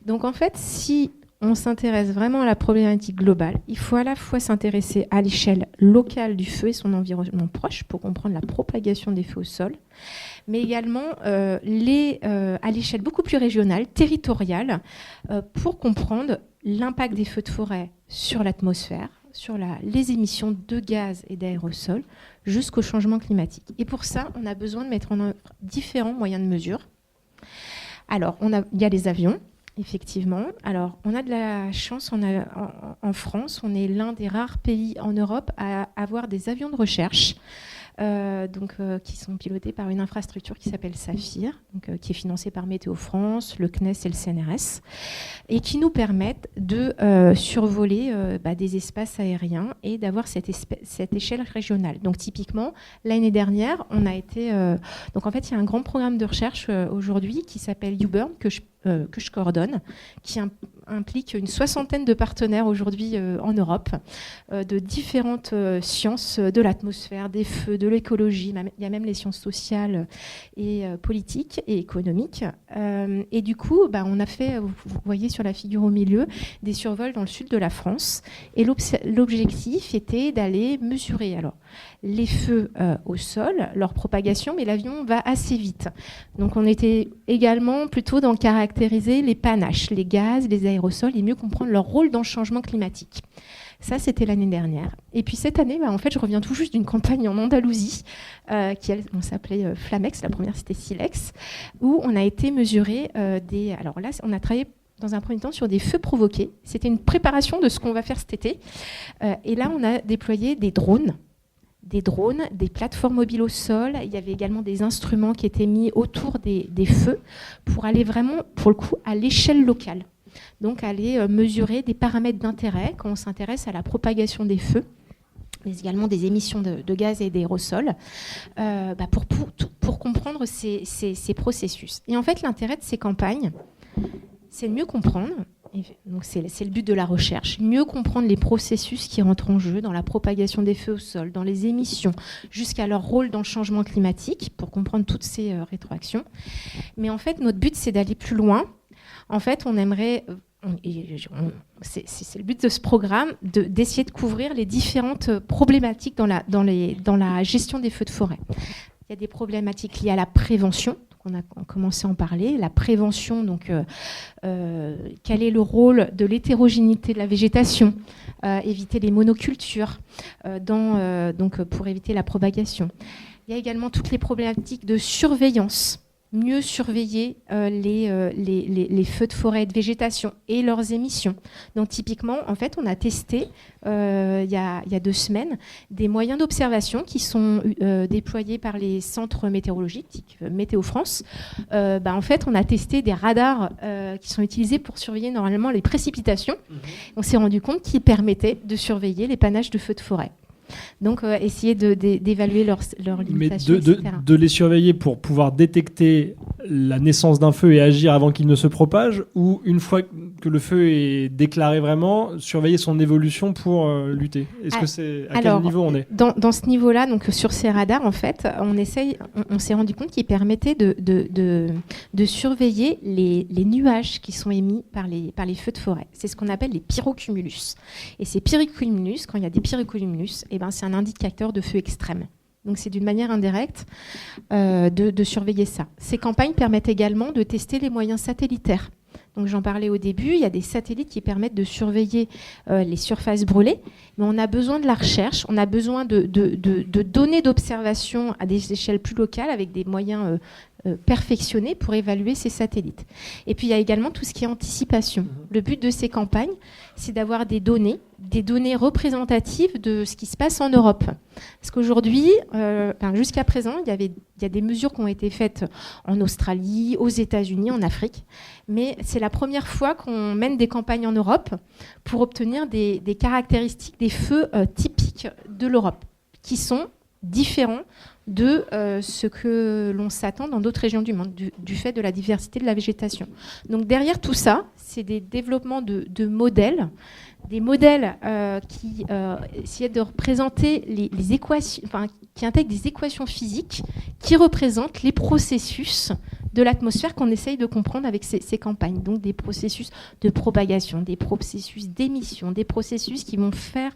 Donc en fait, si on s'intéresse vraiment à la problématique globale, il faut à la fois s'intéresser à l'échelle locale du feu et son environnement proche pour comprendre la propagation des feux au sol, mais également à l'échelle beaucoup plus régionale, territoriale, pour comprendre l'impact des feux de forêt sur l'atmosphère, sur les émissions de gaz et d'aérosols, jusqu'au changement climatique. Et pour ça, on a besoin de mettre en œuvre différents moyens de mesure. Alors, il y a les avions, effectivement. Alors, on a de la chance, en France, on est l'un des rares pays en Europe à avoir des avions de recherche, qui sont pilotés par une infrastructure qui s'appelle Saphir, qui est financée par Météo France, le CNES et le CNRS, et qui nous permettent de survoler des espaces aériens et d'avoir cette échelle régionale. Donc typiquement, l'année dernière, on a été... donc en fait, il y a un grand programme de recherche aujourd'hui qui s'appelle U-Burn, que je coordonne, qui implique une 60aine de partenaires aujourd'hui en Europe, de différentes sciences de l'atmosphère, des feux, de l'écologie, il y a même les sciences sociales et politiques et économiques. Et du coup, on a fait, vous voyez sur la figure au milieu, des survols dans le sud de la France. Et l'objectif était d'aller mesurer les feux au sol, leur propagation, mais l'avion va assez vite. Donc on était également plutôt dans caractériser les panaches, les gaz, les aérosols, et mieux comprendre leur rôle dans le changement climatique. Ça, c'était l'année dernière. Et puis cette année, en fait, je reviens tout juste d'une campagne en Andalousie, on s'appelait Flamex, la première c'était Silex, où on a été mesurer alors là, on a travaillé dans un premier temps sur des feux provoqués. C'était une préparation de ce qu'on va faire cet été. Et là, on a déployé des drones, des plateformes mobiles au sol. Il y avait également des instruments qui étaient mis autour des feux pour aller vraiment, pour le coup, à l'échelle locale. Donc, aller mesurer des paramètres d'intérêt quand on s'intéresse à la propagation des feux, mais également des émissions de gaz et d'aérosols, pour comprendre ces processus. Et en fait, l'intérêt de ces campagnes, c'est de mieux comprendre. Donc c'est le but de la recherche, mieux comprendre les processus qui rentrent en jeu dans la propagation des feux au sol, dans les émissions, jusqu'à leur rôle dans le changement climatique, pour comprendre toutes ces rétroactions. Mais en fait, notre but, c'est d'aller plus loin. En fait, on aimerait... c'est le but de ce programme, d'essayer de couvrir les différentes problématiques dans la gestion des feux de forêt. Il y a des problématiques liées à la prévention. On a commencé à en parler. La prévention, quel est le rôle de l'hétérogénéité de la végétation, éviter les monocultures pour éviter la propagation. Il y a également toutes les problématiques de surveillance. Mieux surveiller les feux de forêt et de végétation et leurs émissions. Donc typiquement, en fait, on a testé il y a 2 semaines des moyens d'observation qui sont déployés par les centres météorologiques, Météo France. En fait, on a testé des radars qui sont utilisés pour surveiller normalement les précipitations. On s'est rendu compte qu'ils permettaient de surveiller les panaches de feux de forêt. Donc, essayer d'évaluer leurs limitations, etc. De les surveiller pour pouvoir détecter la naissance d'un feu et agir avant qu'il ne se propage, ou une fois que le feu est déclaré vraiment, surveiller son évolution pour lutter. Quel niveau on est dans ce niveau-là, donc sur ces radars, en fait, on s'est rendu compte qu'ils permettaient de surveiller les nuages qui sont émis par les feux de forêt. C'est ce qu'on appelle les pyrocumulus. Et ces pyrocumulus, quand il y a des pyrocumulus, c'est un indicateur de feu extrême. Donc c'est d'une manière indirecte de surveiller ça. Ces campagnes permettent également de tester les moyens satellitaires. Donc j'en parlais au début, il y a des satellites qui permettent de surveiller les surfaces brûlées, mais on a besoin de la recherche, on a besoin de données d'observation à des échelles plus locales avec des moyens perfectionnés pour évaluer ces satellites. Et puis il y a également tout ce qui est anticipation. Le but de ces campagnes, c'est d'avoir des données représentatives de ce qui se passe en Europe. Parce qu'aujourd'hui, jusqu'à présent, il y a des mesures qui ont été faites en Australie, aux États-Unis, en Afrique, mais c'est la première fois qu'on mène des campagnes en Europe pour obtenir des caractéristiques des feux typiques de l'Europe, qui sont différents de ce que l'on s'attend dans d'autres régions du monde, du fait de la diversité de la végétation. Donc derrière tout ça, c'est des développements de modèles, des modèles qui essaient de représenter les équations, qui intègrent des équations physiques qui représentent les processus de l'atmosphère qu'on essaye de comprendre avec ces campagnes. Donc des processus de propagation, des processus d'émission, des processus qui vont faire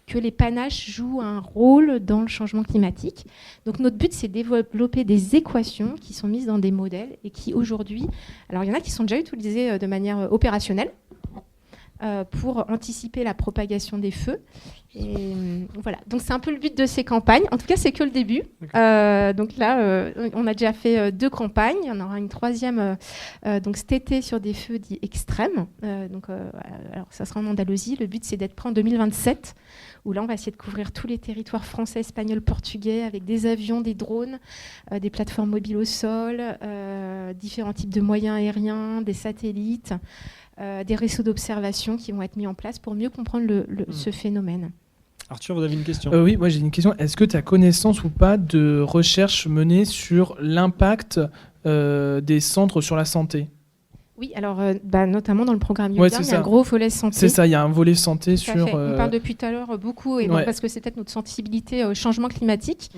que les panaches jouent un rôle dans le changement climatique. Donc notre but, c'est de développer des équations qui sont mises dans des modèles et qui aujourd'hui... Alors il y en a qui sont déjà utilisées de manière opérationnelle pour anticiper la propagation des feux. Et voilà, donc c'est un peu le but de ces campagnes. En tout cas, c'est que le début. Donc là, on a déjà fait 2 campagnes. Il y en aura une 3e donc cet été sur des feux dits extrêmes. Alors ça sera en Andalousie. Le but, c'est d'être prêt en 2027, où là, on va essayer de couvrir tous les territoires français, espagnols, portugais, avec des avions, des drones, des plateformes mobiles au sol, différents types de moyens aériens, des satellites, des réseaux d'observation qui vont être mis en place pour mieux comprendre ce phénomène. Arthur, vous avez une question ? Oui, moi j'ai une question. Est-ce que tu as connaissance ou pas de recherches menées sur l'impact des centres sur la santé ? Oui, alors notamment dans le programme UDAM, il y a un gros volet santé. C'est ça, il y a un volet santé sur... On parle depuis tout à l'heure beaucoup, et parce que c'est peut-être notre sensibilité au changement climatique.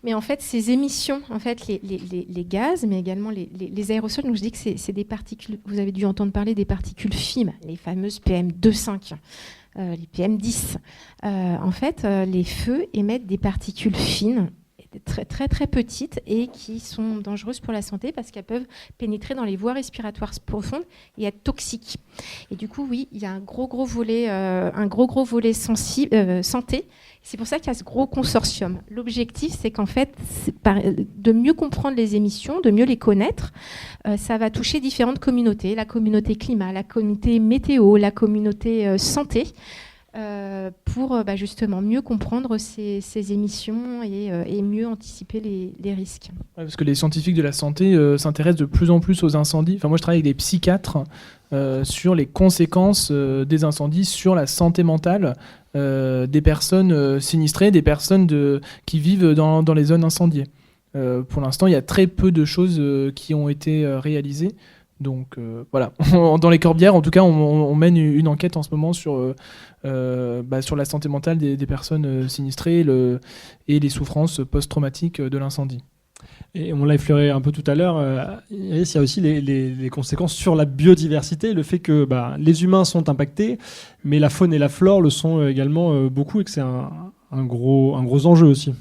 Mais en fait, ces émissions, en fait, les gaz, mais également les aérosols, donc je dis que c'est des particules, vous avez dû entendre parler des particules fines, les fameuses PM2,5, les PM10. En fait, les feux émettent des particules fines, très, très, très petites, et qui sont dangereuses pour la santé parce qu'elles peuvent pénétrer dans les voies respiratoires profondes et être toxiques. Et du coup, oui, il y a un gros volet santé. C'est pour ça qu'il y a ce gros consortium. L'objectif, c'est qu'en fait, de mieux comprendre les émissions, de mieux les connaître, ça va toucher différentes communautés, la communauté climat, la communauté météo, la communauté santé, pour justement mieux comprendre ces émissions et mieux anticiper les risques. Ouais, parce que les scientifiques de la santé s'intéressent de plus en plus aux incendies. Enfin, moi, je travaille avec des psychiatres sur les conséquences des incendies sur la santé mentale des personnes sinistrées, des personnes qui vivent dans les zones incendiées. Pour l'instant, il y a très peu de choses qui ont été réalisées. Donc voilà, dans les Corbières, en tout cas, on mène une enquête en ce moment sur la santé mentale des personnes sinistrées et les souffrances post-traumatiques de l'incendie. Et on l'a effleuré un peu tout à l'heure, il y a aussi les conséquences sur la biodiversité, le fait que les humains sont impactés, mais la faune et la flore le sont également beaucoup, et que c'est un gros enjeu aussi.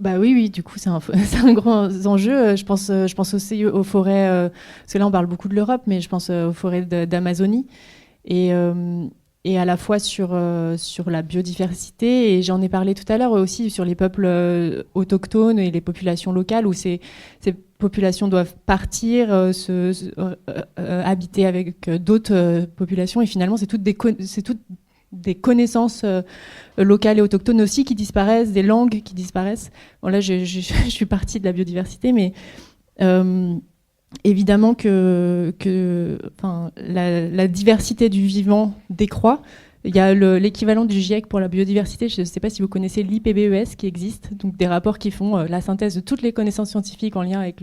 Oui, du coup, c'est un grand enjeu. Je pense aussi aux forêts, parce que là, on parle beaucoup de l'Europe, mais je pense aux forêts d'Amazonie. Et à la fois sur la biodiversité, et j'en ai parlé tout à l'heure aussi sur les peuples autochtones et les populations locales, où ces populations doivent partir, habiter avec d'autres populations, et finalement, c'est toutes des connaissances locales et autochtones aussi qui disparaissent, des langues qui disparaissent. Bon, là, je suis partie de la biodiversité, mais évidemment que la diversité du vivant décroît. Il y a l'équivalent du GIEC pour la biodiversité. Je ne sais pas si vous connaissez l'IPBES qui existe, donc des rapports qui font la synthèse de toutes les connaissances scientifiques en lien avec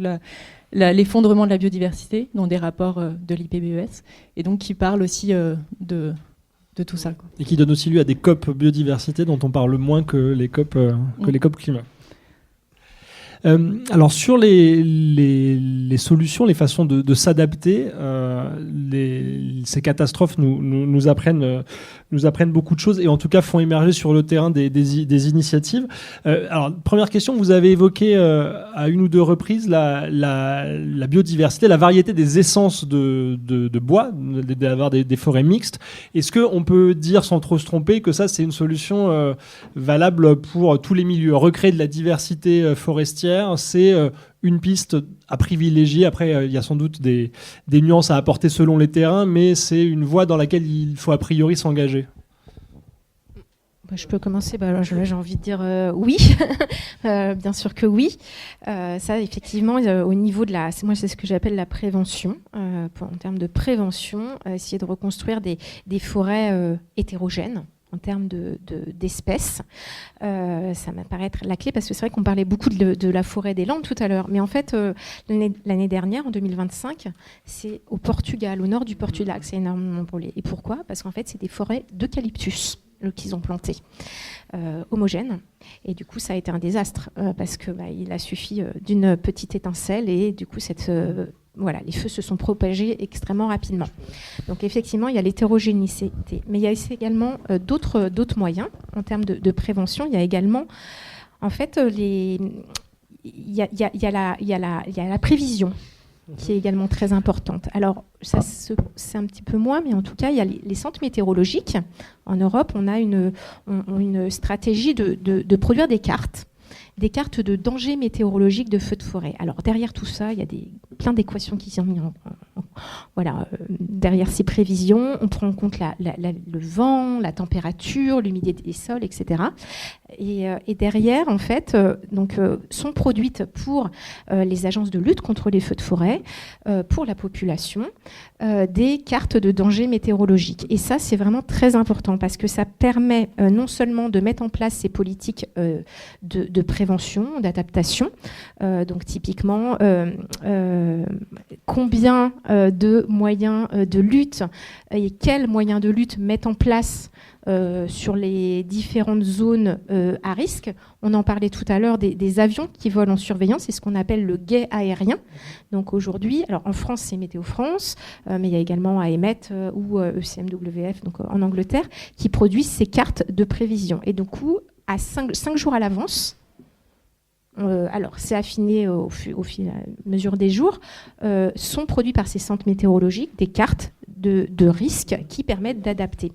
l'effondrement de la biodiversité, dont des rapports de l'IPBES, et donc qui parlent aussi de tout ça, quoi. Et qui donne aussi lieu à des COP biodiversité dont on parle moins que les COP climat. Alors sur les solutions, les façons de s'adapter, ces catastrophes nous apprennent beaucoup de choses, et en tout cas font émerger sur le terrain des initiatives. Alors première question, vous avez évoqué à une ou deux reprises la biodiversité, la variété des essences de bois, d'avoir des forêts mixtes. Est-ce qu'on peut dire sans trop se tromper que ça c'est une solution valable pour tous les milieux? Recréer de la diversité forestière, c'est une piste à privilégier. Après, il y a sans doute des nuances à apporter selon les terrains, mais c'est une voie dans laquelle il faut a priori s'engager. Je peux commencer. Alors, j'ai envie de dire oui. Bien sûr que oui. Ça, effectivement, au niveau de moi, c'est ce que j'appelle la prévention. En termes de prévention, essayer de reconstruire des forêts hétérogènes en termes d'espèces. Ça m'apparaît être la clé, parce que c'est vrai qu'on parlait beaucoup de la forêt des Landes tout à l'heure, mais en fait, l'année dernière, en 2025, c'est au Portugal, au nord du Portugal, que c'est énormément brûlé. Et pourquoi ? Parce qu'en fait, c'est des forêts d'eucalyptus. qu'ils ont planté, homogène. Et du coup, ça a été un désastre parce que il a suffi d'une petite étincelle et du coup, les feux se sont propagés extrêmement rapidement. Donc effectivement, il y a l'hétérogénéité, mais il y a également d'autres moyens en termes de prévention. Il y a également, en fait, il y a la prévision qui est également très importante. Alors, ça, c'est un petit peu moins, mais en tout cas, il y a les centres météorologiques. En Europe, on a une stratégie de produire des cartes de dangers météorologiques de feux de forêt. Alors, derrière tout ça, il y a plein d'équations qui sont mises derrière ces prévisions. On prend en compte le vent, la température, l'humidité des sols, etc. Et derrière, en fait, sont produites pour les agences de lutte contre les feux de forêt, pour la population, des cartes de danger météorologiques. Et ça, c'est vraiment très important parce que ça permet non seulement de mettre en place ces politiques de prévention, d'adaptation, donc typiquement combien de moyens de lutte et quels moyens de lutte mettre en place sur les différentes zones à risque. On en parlait tout à l'heure des avions qui volent en surveillance, c'est ce qu'on appelle le guet aérien. Donc aujourd'hui, alors en France, c'est Météo France, mais il y a également AEMET ou ECMWF, donc en Angleterre, qui produisent ces cartes de prévision. Et du coup, à 5 jours à l'avance, alors c'est affiné au fil à mesure des jours, sont produits par ces centres météorologiques des cartes de risque qui permettent d'adapter.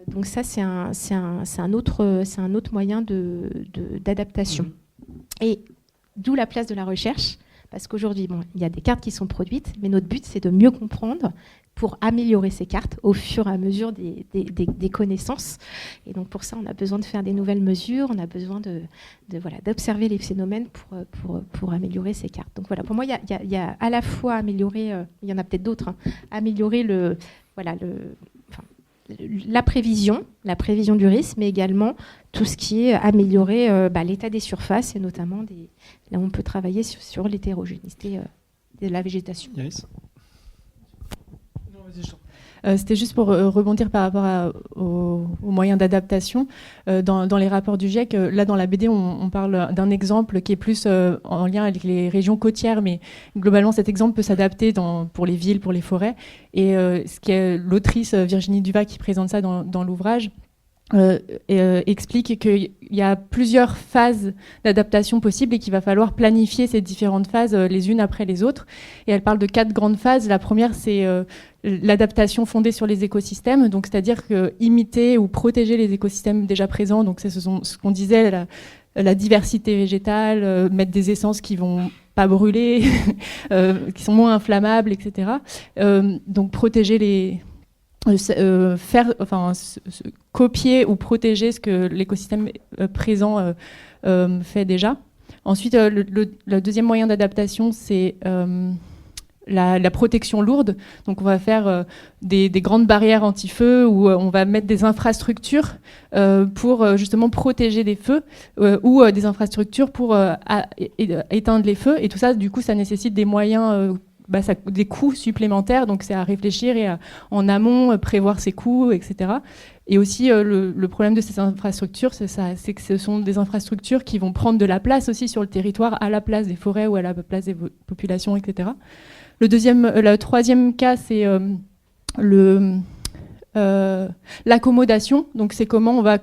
Donc ça, c'est un autre moyen d'adaptation. Et d'où la place de la recherche, parce qu'aujourd'hui, il y a des cartes qui sont produites, mais notre but, c'est de mieux comprendre pour améliorer ces cartes au fur et à mesure des connaissances. Et donc pour ça, on a besoin de faire des nouvelles mesures, on a besoin d'observer les phénomènes pour améliorer ces cartes. Donc voilà, pour moi, il y a à la fois améliorer, il y en a peut-être d'autres, améliorer la prévision du risque, mais également tout ce qui est améliorer l'état des surfaces et notamment là où on peut travailler sur l'hétérogénéité de la végétation. Yes. C'était juste pour rebondir par rapport aux moyens d'adaptation. Dans les rapports du GIEC, là dans la BD, on parle d'un exemple qui est plus en lien avec les régions côtières, mais globalement cet exemple peut s'adapter pour les villes, pour les forêts. Et ce qui est l'autrice Virginie Duvat qui présente ça dans l'ouvrage, explique qu'il y a plusieurs phases d'adaptation possibles et qu'il va falloir planifier ces différentes phases les unes après les autres. Et elle parle de 4 grandes phases. La première, c'est l'adaptation fondée sur les écosystèmes, donc c'est-à-dire que imiter ou protéger les écosystèmes déjà présents. Donc c'est ce qu'on disait, la diversité végétale, mettre des essences qui vont pas brûler, qui sont moins inflammables, etc. Donc protéger copier ou protéger ce que l'écosystème présent fait déjà. Ensuite, le deuxième moyen d'adaptation, c'est la protection lourde. Donc on va faire des grandes barrières anti-feu où on va mettre des infrastructures pour justement protéger des feux ou des infrastructures pour éteindre les feux. Et tout ça, du coup, ça nécessite des moyens des coûts supplémentaires, donc c'est à réfléchir et en amont prévoir ces coûts, etc. Et aussi le problème de ces infrastructures, c'est que ce sont des infrastructures qui vont prendre de la place aussi sur le territoire, à la place des forêts ou à la place des populations, etc. Le troisième cas, c'est l'accommodation. Donc c'est comment on va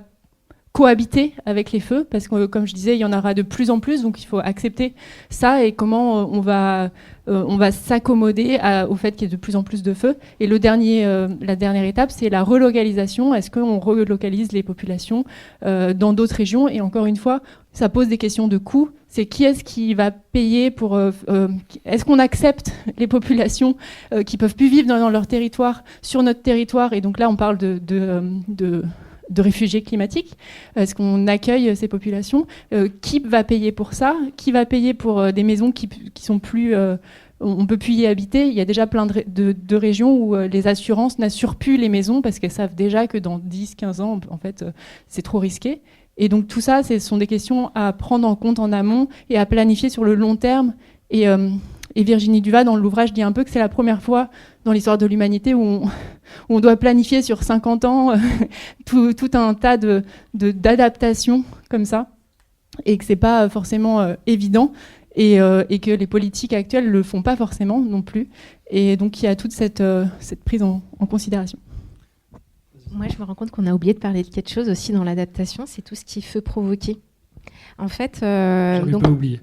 cohabiter avec les feux, parce que comme je disais, il y en aura de plus en plus, donc il faut accepter ça et comment on va s'accommoder au fait qu'il y ait de plus en plus de feux. Et la dernière étape, c'est la relocalisation. Est-ce qu'on relocalise les populations dans d'autres régions? Et encore une fois, ça pose des questions de coûts. C'est qui est-ce qui va payer pour... est-ce qu'on accepte les populations qui peuvent plus vivre dans leur territoire, sur notre territoire? Et donc là, on parle de réfugiés climatiques. Est-ce qu'on accueille ces populations? Qui va payer pour ça? Qui va payer pour des maisons qui sont plus... on ne peut plus y habiter. Il y a déjà plein de régions où les assurances n'assurent plus les maisons parce qu'elles savent déjà que dans 10-15 ans, en fait, c'est trop risqué. Et donc tout ça, ce sont des questions à prendre en compte en amont et à planifier sur le long terme. Et Et Virginie Duvat, dans l'ouvrage, dit un peu que c'est la première fois dans l'histoire de l'humanité où on doit planifier sur 50 ans tout un tas d'adaptations comme ça, et que c'est pas forcément évident, et que les politiques actuelles le font pas forcément non plus. Et donc il y a toute cette prise en considération. Moi, je me rends compte qu'on a oublié de parler de quelque chose aussi dans l'adaptation, c'est tout ce qui est feu provoqué. En fait, J'avais pas oublié.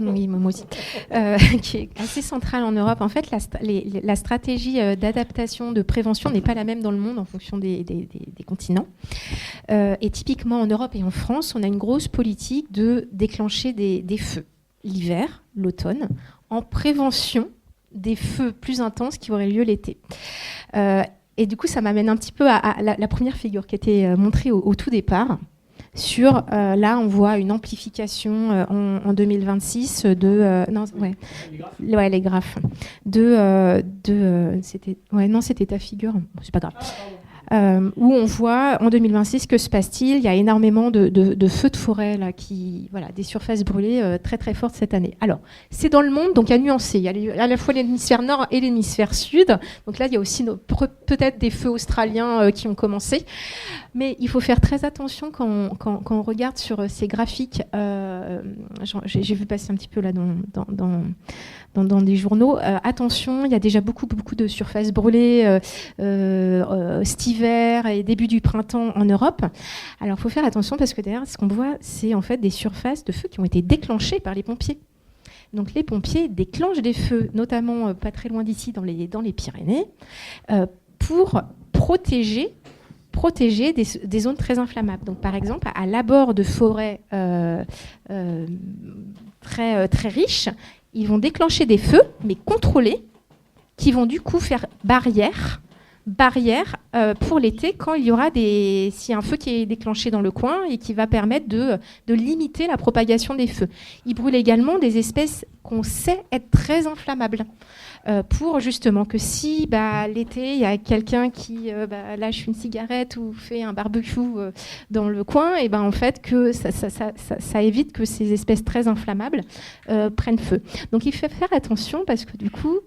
Oui, moi aussi, qui est assez centrale en Europe. En fait, la stratégie d'adaptation, de prévention n'est pas la même dans le monde en fonction des continents. Et typiquement en Europe et en France, on a une grosse politique de déclencher des feux l'hiver, l'automne, en prévention des feux plus intenses qui auraient lieu l'été. Et du coup, ça m'amène un petit peu à la première figure qui était montrée au tout départ. Là, on voit une amplification en 2026 les graphes c'était ta figure, c'est pas grave. Où on voit en 2026 que se passe-t-il. Il y a énormément de feux de forêt là, des surfaces brûlées très très fortes cette année. Alors c'est dans le monde, donc il y a nuancé. Il y a à la fois l'hémisphère nord et l'hémisphère sud. Donc là il y a aussi peut-être des feux australiens qui ont commencé. Mais il faut faire très attention quand on regarde sur ces graphiques. J'ai vu passer un petit peu là dans des journaux. Attention, il y a déjà beaucoup de surfaces brûlées cet hiver et début du printemps en Europe. Alors il faut faire attention parce que derrière, ce qu'on voit, c'est en fait des surfaces de feux qui ont été déclenchées par les pompiers. Donc les pompiers déclenchent des feux, notamment pas très loin d'ici, dans les Pyrénées, pour protéger des zones très inflammables. Donc, par exemple, à l'abord de forêts très, très riches, ils vont déclencher des feux, mais contrôlés, qui vont du coup faire barrière pour l'été quand il y aura s'il y a un feu qui est déclenché dans le coin et qui va permettre de limiter la propagation des feux. Ils brûlent également des espèces qu'on sait être très inflammables. Pour justement que si l'été il y a quelqu'un qui lâche une cigarette ou fait un barbecue dans le coin, et en fait que ça évite que ces espèces très inflammables prennent feu. Donc il faut faire attention parce que du coup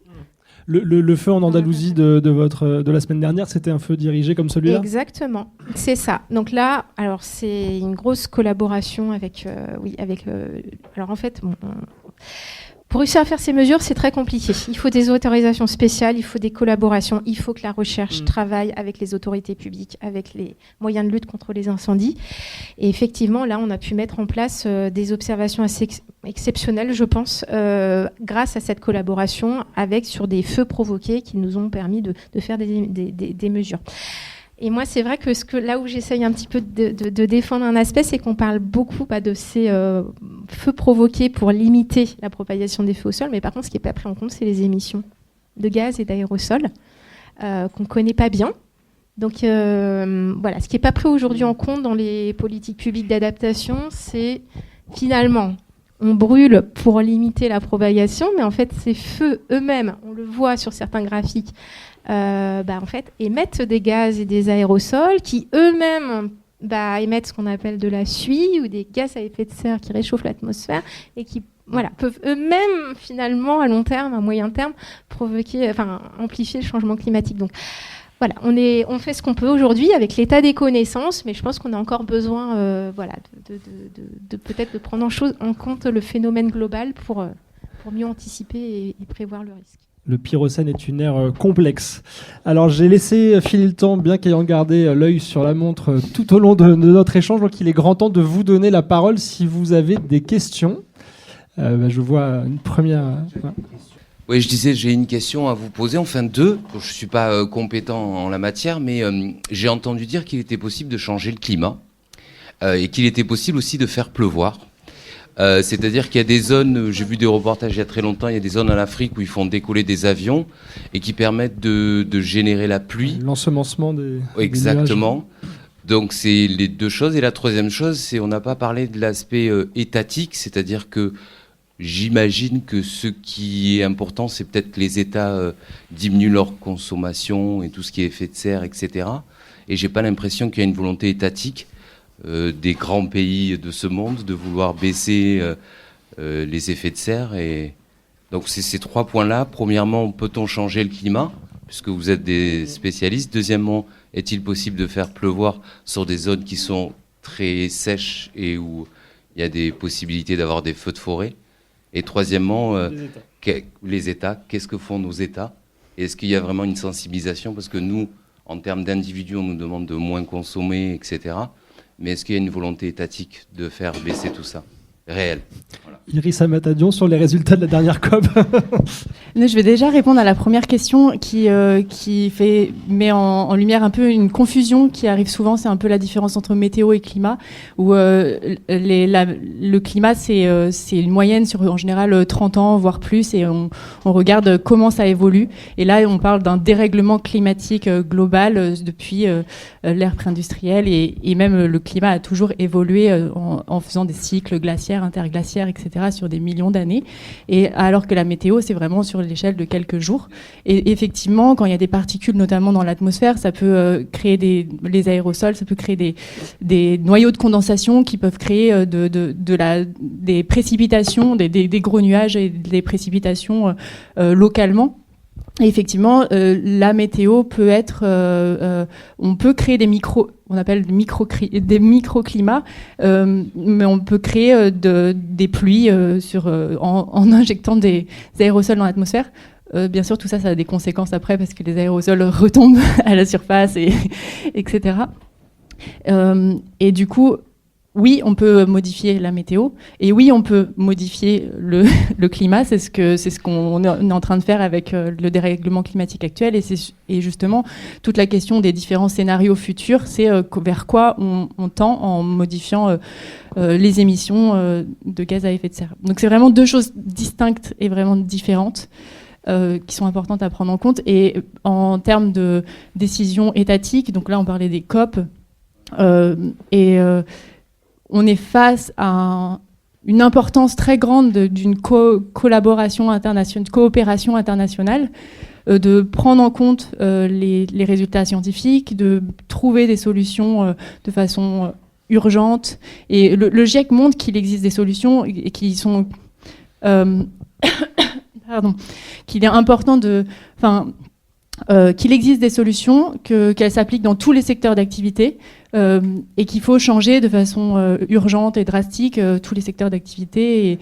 le feu en Andalousie de la semaine dernière, c'était un feu dirigé comme celui-là ? Exactement, c'est ça. Donc là, alors c'est une grosse collaboration avec alors en fait pour réussir à faire ces mesures, c'est très compliqué. Il faut des autorisations spéciales, il faut des collaborations, il faut que la recherche travaille avec les autorités publiques, avec les moyens de lutte contre les incendies. Et effectivement, là, on a pu mettre en place des observations assez exceptionnelles, je pense, grâce à cette collaboration sur des feux provoqués qui nous ont permis de faire des mesures. Et moi, c'est vrai que là où j'essaye un petit peu de défendre un aspect, c'est qu'on parle beaucoup de ces feux provoqués pour limiter la propagation des feux au sol. Mais par contre, ce qui n'est pas pris en compte, c'est les émissions de gaz et d'aérosols qu'on ne connaît pas bien. Donc ce qui n'est pas pris aujourd'hui en compte dans les politiques publiques d'adaptation, c'est finalement, on brûle pour limiter la propagation, mais en fait, ces feux eux-mêmes, on le voit sur certains graphiques, en fait, émettent des gaz et des aérosols qui eux-mêmes émettent ce qu'on appelle de la suie ou des gaz à effet de serre qui réchauffent l'atmosphère et qui peuvent eux-mêmes finalement à long terme, à moyen terme, amplifier le changement climatique. Donc voilà, on fait ce qu'on peut aujourd'hui avec l'état des connaissances, mais je pense qu'on a encore besoin de peut-être de prendre en compte le phénomène global pour mieux anticiper et prévoir le risque. Le pyrocène est une ère complexe. Alors j'ai laissé filer le temps, bien qu'ayant gardé l'œil sur la montre tout au long de notre échange. Donc il est grand temps de vous donner la parole si vous avez des questions. Je vois une première... Oui, je disais, j'ai une question à vous poser, enfin deux. Je ne suis pas compétent en la matière, mais j'ai entendu dire qu'il était possible de changer le climat et qu'il était possible aussi de faire pleuvoir. C'est-à-dire qu'il y a des zones, j'ai vu des reportages il y a très longtemps, il y a des zones en Afrique où ils font décoller des avions et qui permettent de générer la pluie. L'ensemencement des Exactement. Des donc c'est les deux choses. Et la troisième chose, c'est on n'a pas parlé de l'aspect étatique, c'est-à-dire que j'imagine que ce qui est important, c'est peut-être que les États diminuent leur consommation et tout ce qui est effet de serre, etc. Et j'ai pas l'impression qu'il y a une volonté étatique des grands pays de ce monde de vouloir baisser les effets de serre. Et Donc c'est ces 3 points-là. Premièrement, peut-on changer le climat, puisque vous êtes des spécialistes. Deuxièmement, est-il possible de faire pleuvoir sur des zones qui sont très sèches et où il y a des possibilités d'avoir des feux de forêt? Et troisièmement, les États, qu'est-ce que font nos États? Et est-ce qu'il y a vraiment une sensibilisation? Parce que nous, en termes d'individus, on nous demande de moins consommer, etc. Mais est-ce qu'il y a une volonté étatique de faire baisser tout ça? Réel. Voilà. Iris Amatadion sur les résultats de la dernière COP. Je vais déjà répondre à la première question qui met en lumière un peu une confusion qui arrive souvent. C'est un peu la différence entre météo et climat, où le climat, c'est une moyenne sur en général 30 ans, voire plus, et on regarde comment ça évolue. Et là, on parle d'un dérèglement climatique global depuis l'ère pré-industrielle, et même le climat a toujours évolué en faisant des cycles glaciaires, interglaciaires, etc., sur des millions d'années. Et alors que la météo, c'est vraiment sur l'échelle de quelques jours. Et effectivement, quand il y a des particules, notamment dans l'atmosphère, ça peut créer les aérosols, ça peut créer des noyaux de condensation qui peuvent créer des précipitations, des gros nuages et des précipitations localement. Et effectivement, la météo peut être, on peut créer on appelle des microclimats, mais on peut créer des pluies en injectant des aérosols dans l'atmosphère. Bien sûr, tout ça, ça a des conséquences après parce que les aérosols retombent à la surface, etc. Et du coup, oui, on peut modifier la météo, et oui, on peut modifier le climat. C'est ce qu'on est en train de faire avec le dérèglement climatique actuel, et justement toute la question des différents scénarios futurs, c'est vers quoi on tend en modifiant les émissions de gaz à effet de serre. Donc c'est vraiment 2 choses distinctes et vraiment différentes qui sont importantes à prendre en compte. Et en termes de décisions étatiques, donc là on parlait des COP, on est face à une importance très grande d'une coopération internationale, de prendre en compte les résultats scientifiques, de trouver des solutions de façon urgente. Et le GIEC montre qu'il existe des solutions et qui sont... qu'il est important qu'il existe des solutions, qu'elles s'appliquent dans tous les secteurs d'activité, et qu'il faut changer de façon urgente et drastique tous les secteurs d'activité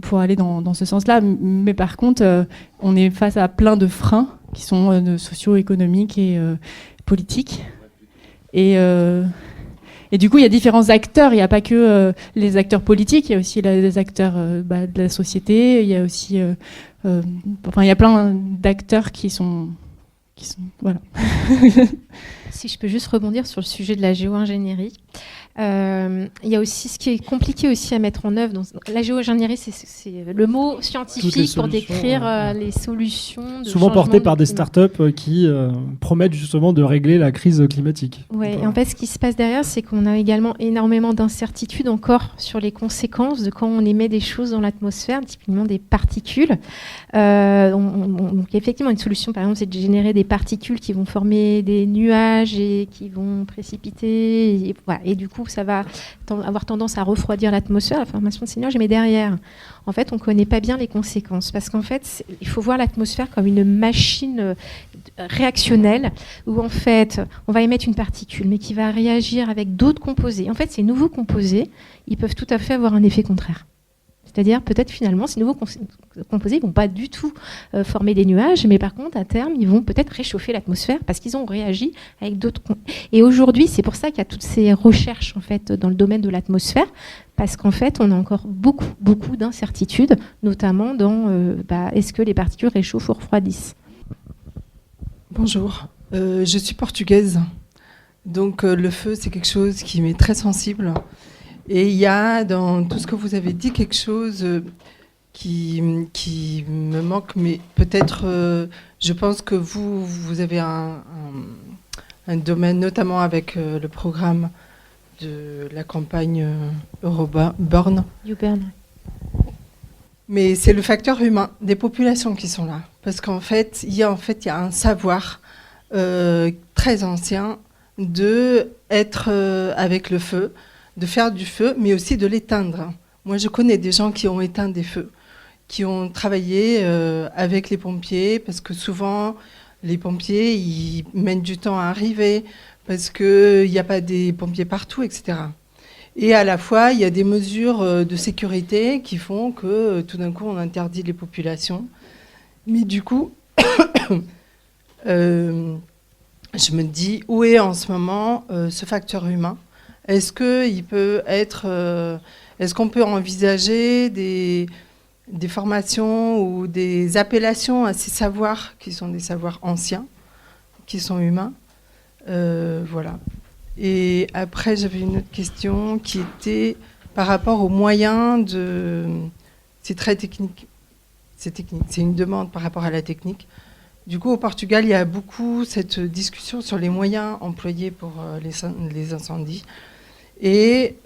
pour aller dans ce sens-là. Mais par contre, on est face à plein de freins qui sont socio-économiques et politiques. Et du coup, il y a différents acteurs. Il n'y a pas que les acteurs politiques, il y a aussi les acteurs de la société. Il y a aussi... il y a plein d'acteurs qui sont voilà. Si je peux juste rebondir sur le sujet de la géo-ingénierie. Il y a aussi ce qui est compliqué aussi à mettre en œuvre. Donc, la géo-ingénierie, c'est le mot scientifique pour décrire les solutions. Souvent portées par des startups qui promettent justement de régler la crise climatique. Ouais, et en fait, ce qui se passe derrière, c'est qu'on a également énormément d'incertitudes encore sur les conséquences de quand on émet des choses dans l'atmosphère, typiquement des particules. Donc, effectivement, une solution, par exemple, c'est de générer des particules qui vont former des nuages et qui vont précipiter. Et du coup, ça va avoir tendance à refroidir l'atmosphère, la formation de ces nuages. Mais derrière, en fait, on ne connaît pas bien les conséquences. Parce qu'en fait, il faut voir l'atmosphère comme une machine réactionnelle où, en fait, on va émettre une particule, mais qui va réagir avec d'autres composés. En fait, ces nouveaux composés, ils peuvent tout à fait avoir un effet contraire. C'est-à-dire, peut-être finalement, ces nouveaux composés ne vont pas du tout former des nuages, mais par contre, à terme, ils vont peut-être réchauffer l'atmosphère parce qu'ils ont réagi avec d'autres... Et aujourd'hui, c'est pour ça qu'il y a toutes ces recherches en fait, dans le domaine de l'atmosphère, parce qu'en fait, on a encore beaucoup d'incertitudes, notamment dans est-ce que les particules réchauffent ou refroidissent. Bonjour, je suis portugaise, donc le feu, c'est quelque chose qui m'est très sensible. Et il y a dans tout ce que vous avez dit quelque chose qui me manque, mais peut-être, je pense que vous avez un domaine, notamment avec le programme de la campagne Euroburn. Mais c'est le facteur humain des populations qui sont là. Parce qu'en fait, il y a un savoir très ancien d'être avec le feu, de faire du feu, mais aussi de l'éteindre. Moi, je connais des gens qui ont éteint des feux, qui ont travaillé avec les pompiers, parce que souvent, les pompiers, ils mènent du temps à arriver, parce qu'il n'y a pas des pompiers partout, etc. Et à la fois, il y a des mesures de sécurité qui font que tout d'un coup, on interdit les populations. Mais du coup, je me dis, où est en ce moment ce facteur humain ? Est-ce qu'on peut envisager des formations ou des appellations à ces savoirs qui sont des savoirs anciens, qui sont humains ? Voilà. Et après, j'avais une autre question qui était par rapport aux moyens de... C'est très technique. C'est technique. C'est une demande par rapport à la technique. Du coup, au Portugal, il y a beaucoup cette discussion sur les moyens employés pour les incendies. Et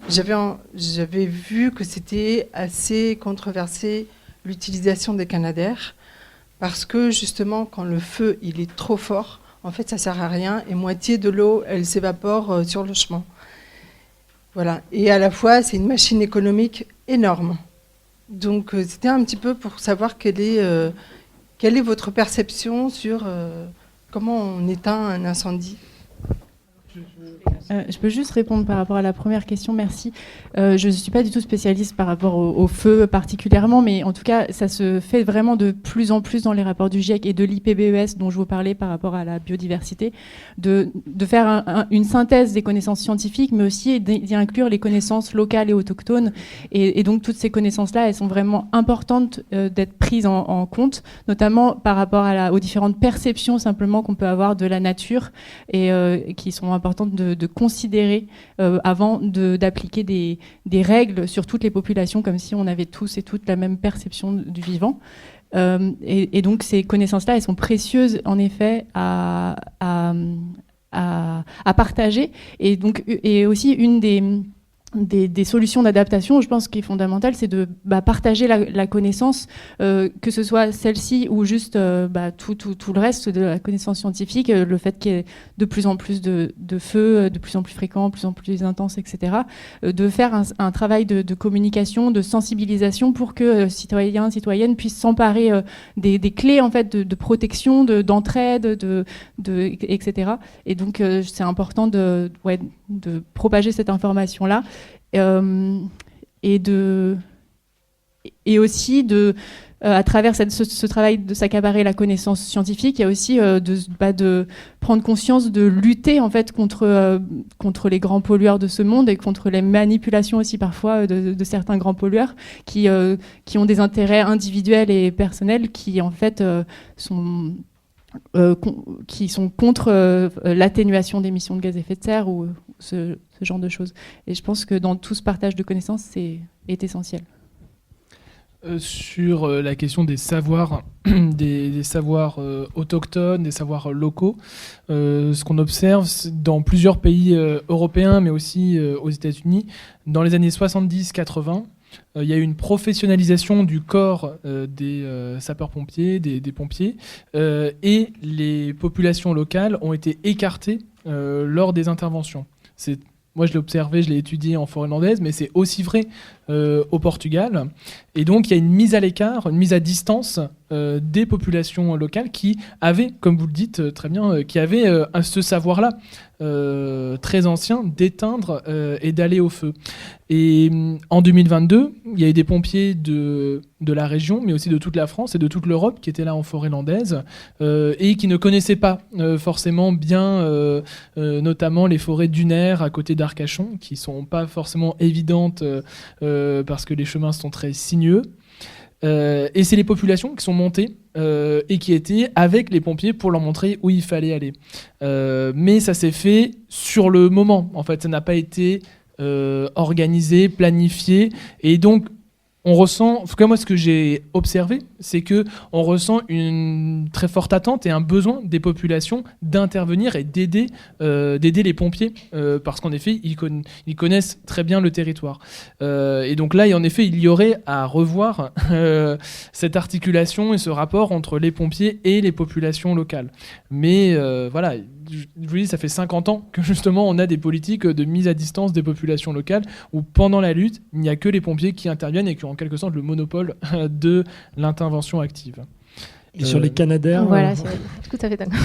j'avais vu que c'était assez controversé l'utilisation des Canadair, parce que justement, quand le feu il est trop fort, en fait, ça ne sert à rien, et moitié de l'eau, elle s'évapore sur le chemin. Voilà. Et à la fois, c'est une machine économique énorme. Donc, c'était un petit peu pour savoir quelle est votre perception sur comment on éteint un incendie. Je peux juste répondre par rapport à la première question, merci. Je ne suis pas du tout spécialiste par rapport au feu particulièrement, mais en tout cas, ça se fait vraiment de plus en plus dans les rapports du GIEC et de l'IPBES dont je vous parlais par rapport à la biodiversité, de faire une synthèse des connaissances scientifiques, mais aussi d'y inclure les connaissances locales et autochtones. Et donc, toutes ces connaissances-là, elles sont vraiment importantes d'être prises en compte, notamment par rapport aux différentes perceptions simplement qu'on peut avoir de la nature et qui sont importantes de considérer avant d'appliquer des règles sur toutes les populations, comme si on avait tous et toutes la même perception du vivant. Et donc ces connaissances-là, elles sont précieuses en effet à partager. Et aussi une des solutions d'adaptation, je pense, qui est fondamentale, c'est de partager la connaissance, que ce soit celle-ci ou juste tout le reste de la connaissance scientifique, le fait qu'il y ait de plus en plus de feux, de plus en plus fréquents, de plus en plus intenses, etc. De faire un travail de communication, de sensibilisation pour que citoyens, citoyennes puissent s'emparer des clés en fait de protection, d'entraide, etc. Et donc c'est important de propager cette information-là. Et aussi à travers ce travail de s'accaparer la connaissance scientifique, il y a aussi de prendre conscience de lutter en fait contre les grands pollueurs de ce monde et contre les manipulations aussi parfois de certains grands pollueurs qui ont des intérêts individuels et personnels qui en fait qui sont contre l'atténuation d'émissions de gaz à effet de serre ou ce genre de choses. Et je pense que dans tout ce partage de connaissances, c'est essentiel. Sur la question des savoirs, des savoirs autochtones, des savoirs locaux, ce qu'on observe dans plusieurs pays européens, mais aussi aux États-Unis, dans les années 70-80, il y a eu une professionnalisation du corps des sapeurs-pompiers, des pompiers, et les populations locales ont été écartées lors des interventions. Moi, je l'ai observé, je l'ai étudié en forêt landaise, mais c'est aussi vrai au Portugal. Et donc, il y a une mise à l'écart, une mise à distance des populations locales qui avaient, comme vous le dites très bien, qui avaient ce savoir-là très ancien d'éteindre et d'aller au feu. Et en 2022, il y a eu des pompiers de la région, mais aussi de toute la France et de toute l'Europe qui étaient là en forêt landaise et qui ne connaissaient pas forcément bien, notamment les forêts dunaires à côté d'Arcachon, qui ne sont pas forcément évidentes parce que les chemins sont très sinueux. Et c'est les populations qui sont montées et qui étaient avec les pompiers pour leur montrer où il fallait aller. Mais ça s'est fait sur le moment. En fait, ça n'a pas été organisé, planifié. Et donc, on ressent, en tout cas moi, ce que j'ai observé c'est que on ressent une très forte attente et un besoin des populations d'intervenir et d'aider les pompiers, parce qu'en effet, ils connaissent très bien le territoire. Et donc là, en effet, il y aurait à revoir cette articulation et ce rapport entre les pompiers et les populations locales. Mais voilà, je vous dis, ça fait 50 ans que justement on a des politiques de mise à distance des populations locales où pendant la lutte, il n'y a que les pompiers qui interviennent et qui ont en quelque sorte le monopole de l'intervention active. Et sur les Canadaires Voilà, c'est tout à fait d'accord.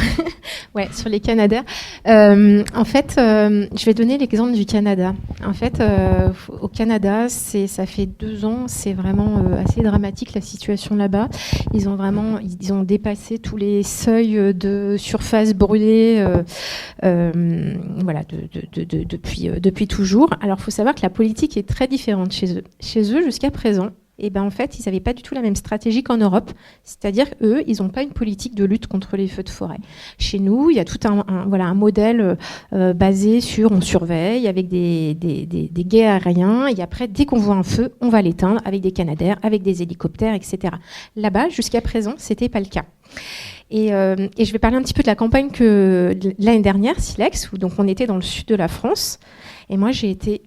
Ouais, sur les Canadaires. En fait, je vais donner l'exemple du Canada. En fait, au Canada, ça fait 2 ans, c'est vraiment assez dramatique la situation là-bas. Ils ont dépassé tous les seuils de surface brûlée, voilà, depuis toujours. Alors, il faut savoir que la politique est très différente chez eux. Chez eux, jusqu'à présent, et ben en fait, ils n'avaient pas du tout la même stratégie qu'en Europe. C'est-à-dire qu'eux, ils n'ont pas une politique de lutte contre les feux de forêt. Chez nous, il y a tout un modèle basé sur on surveille avec des guets aériens et après, dès qu'on voit un feu, on va l'éteindre avec des Canadaires, avec des hélicoptères, etc. Là-bas, jusqu'à présent, ce n'était pas le cas. Et je vais parler un petit peu de la campagne que l'année dernière, Silex, où donc on était dans le sud de la France. Et moi, j'ai été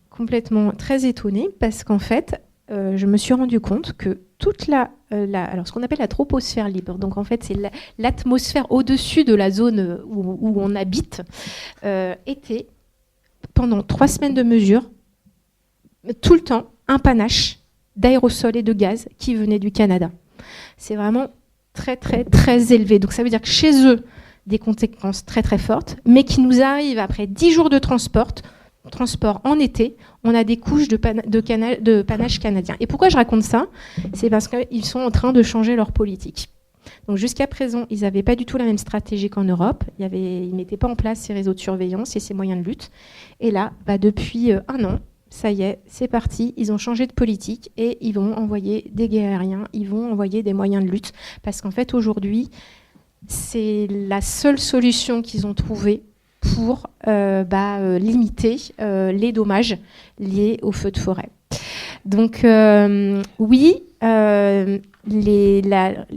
complètement très étonnée parce qu'en fait, je me suis rendu compte que toute alors ce qu'on appelle la troposphère libre, donc en fait c'est l'atmosphère au-dessus de la zone où on habite, était pendant 3 semaines de mesure tout le temps un panache d'aérosols et de gaz qui venaient du Canada. C'est vraiment très très très élevé. Donc ça veut dire que chez eux des conséquences très très fortes, mais qui nous arrivent après 10 jours de transport en été, on a des couches de panache canadien. Et pourquoi je raconte ça ? C'est parce qu'ils sont en train de changer leur politique. Donc jusqu'à présent, ils n'avaient pas du tout la même stratégie qu'en Europe. Ils ne mettaient pas en place ces réseaux de surveillance et ces moyens de lutte. Et là, depuis 1 an, ça y est, c'est parti. Ils ont changé de politique et ils vont envoyer des guets aériens, ils vont envoyer des moyens de lutte. Parce qu'en fait, aujourd'hui, c'est la seule solution qu'ils ont trouvée pour limiter les dommages liés aux feux de forêt. Donc oui,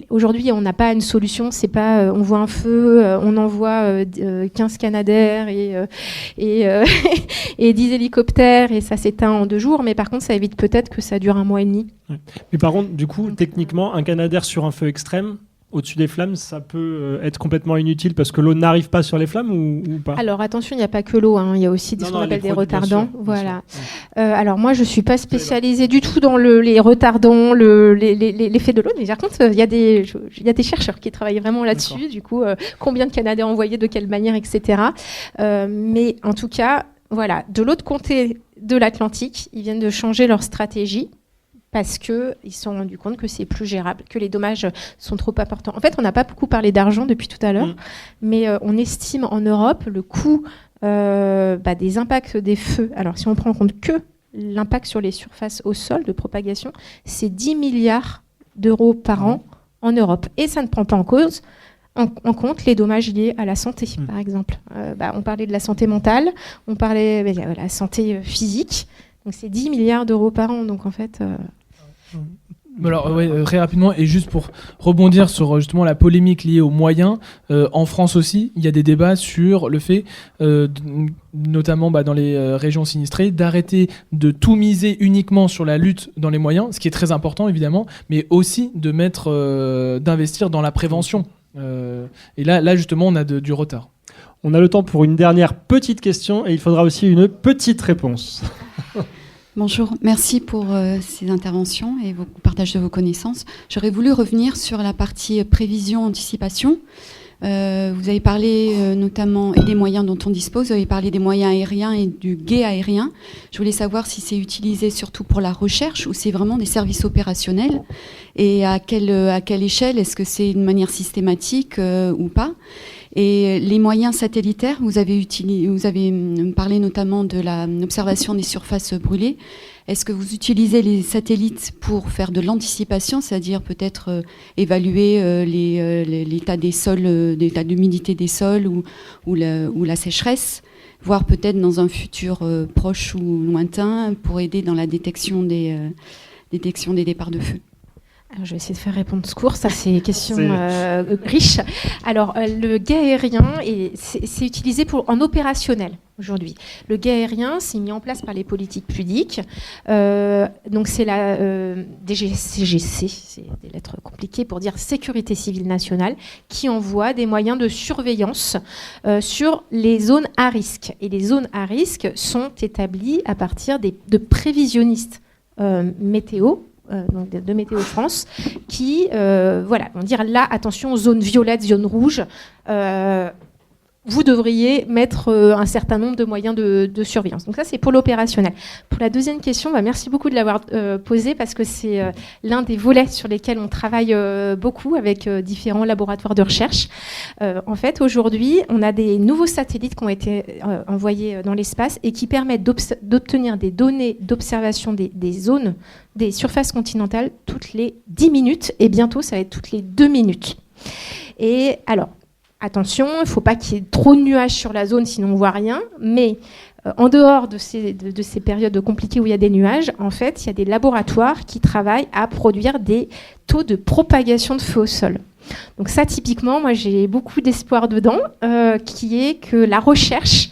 aujourd'hui on n'a pas une solution, c'est pas on voit un feu, on envoie 15 Canadaires et 10 hélicoptères et ça s'éteint en 2 jours, mais par contre ça évite peut-être que ça dure 1 mois et demi. Ouais. Mais par contre, du coup, techniquement, un Canadair sur un feu extrême, au-dessus des flammes, ça peut être complètement inutile parce que l'eau n'arrive pas sur les flammes ou pas ? Alors attention, il n'y a pas que l'eau, il y a aussi ce qu'on appelle des retardants. Voilà. Alors moi, je ne suis pas spécialisée du tout dans les retardants, l'effet de l'eau, mais par contre, il y a des chercheurs qui travaillent vraiment là-dessus. D'accord. Du coup, combien de Canadiens envoyés, de quelle manière, etc. Mais en tout cas, voilà, de l'autre côté de l'Atlantique, ils viennent de changer leur stratégie. Parce qu'ils se sont rendus compte que c'est plus gérable, que les dommages sont trop importants. En fait, on n'a pas beaucoup parlé d'argent depuis tout à l'heure, mais on estime en Europe le coût des impacts des feux. Alors, si on prend en compte que l'impact sur les surfaces au sol de propagation, c'est 10 milliards d'euros par an en Europe. Et ça ne prend pas en compte les dommages liés à la santé, par exemple. On parlait de la santé mentale, on parlait de la santé physique. Donc, c'est 10 milliards d'euros par an. Donc, en fait... Alors, très rapidement, et juste pour rebondir sur justement la polémique liée aux moyens, en France aussi, il y a des débats sur le fait, notamment dans les régions sinistrées, d'arrêter de tout miser uniquement sur la lutte dans les moyens, ce qui est très important évidemment, mais aussi d'investir dans la prévention. Et là, justement, on a du retard. On a le temps pour une dernière petite question et il faudra aussi une petite réponse. Bonjour, merci pour ces interventions et vos partages de vos connaissances. J'aurais voulu revenir sur la partie prévision-anticipation. Vous avez parlé notamment des moyens dont on dispose, vous avez parlé des moyens aériens et du guet aérien. Je voulais savoir si c'est utilisé surtout pour la recherche ou c'est vraiment des services opérationnels et à quelle échelle, est-ce que c'est de manière systématique ou pas ? Et les moyens satellitaires, vous avez parlé notamment de l'observation des surfaces brûlées. Est-ce que vous utilisez les satellites pour faire de l'anticipation, c'est-à-dire peut-être évaluer l'état des sols, l'état d'humidité des sols ou la sécheresse, voire peut-être dans un futur proche ou lointain pour aider dans la détection des départs de feu ? Alors, je vais essayer de faire répondre ce cours, ça c'est une question riche. Alors le guet aérien, c'est utilisé en opérationnel aujourd'hui. Le guet aérien, c'est mis en place par les politiques publiques. Donc c'est la DGCGC, c'est des lettres compliquées pour dire Sécurité civile nationale, qui envoie des moyens de surveillance sur les zones à risque. Et les zones à risque sont établies à partir de prévisionnistes météo, donc de Météo France, qui vont dire là, attention, zone violette, zone rouge, vous devriez mettre un certain nombre de moyens de surveillance. Donc ça, c'est pour l'opérationnel. Pour la deuxième question, merci beaucoup de l'avoir posée parce que c'est l'un des volets sur lesquels on travaille beaucoup avec différents laboratoires de recherche. En fait, aujourd'hui, on a des nouveaux satellites qui ont été envoyés dans l'espace et qui permettent d'obtenir des données d'observation des zones, des surfaces continentales toutes les 10 minutes et bientôt, ça va être toutes les 2 minutes. Et alors, attention, il ne faut pas qu'il y ait trop de nuages sur la zone, sinon on ne voit rien. Mais en dehors de ces périodes compliquées où il y a des nuages, en fait, il y a des laboratoires qui travaillent à produire des taux de propagation de feu au sol. Donc ça, typiquement, moi, j'ai beaucoup d'espoir dedans, qui est que la recherche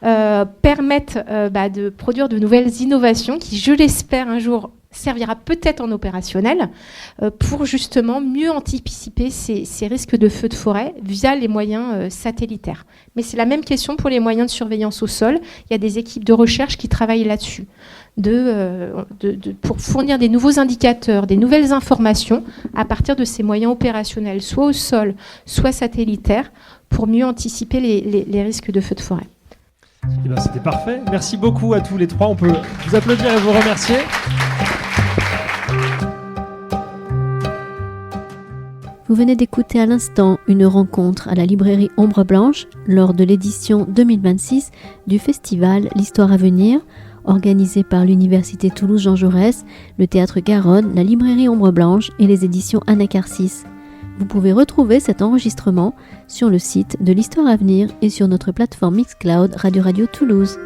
permette de produire de nouvelles innovations qui, je l'espère, un jour servira peut-être en opérationnel pour justement mieux anticiper ces risques de feux de forêt via les moyens satellitaires. Mais c'est la même question pour les moyens de surveillance au sol. Il y a des équipes de recherche qui travaillent là-dessus pour fournir des nouveaux indicateurs, des nouvelles informations à partir de ces moyens opérationnels, soit au sol, soit satellitaires, pour mieux anticiper les risques de feux de forêt. C'était parfait. Merci beaucoup à tous les trois. On peut vous applaudir et vous remercier. Vous venez d'écouter à l'instant une rencontre à la librairie Ombre Blanche lors de l'édition 2026 du festival L'Histoire à venir, organisé par l'Université Toulouse Jean Jaurès, le Théâtre Garonne, la librairie Ombre Blanche et les éditions Anacarsis. Vous pouvez retrouver cet enregistrement sur le site de l'Histoire à venir et sur notre plateforme Mixcloud Radio Toulouse.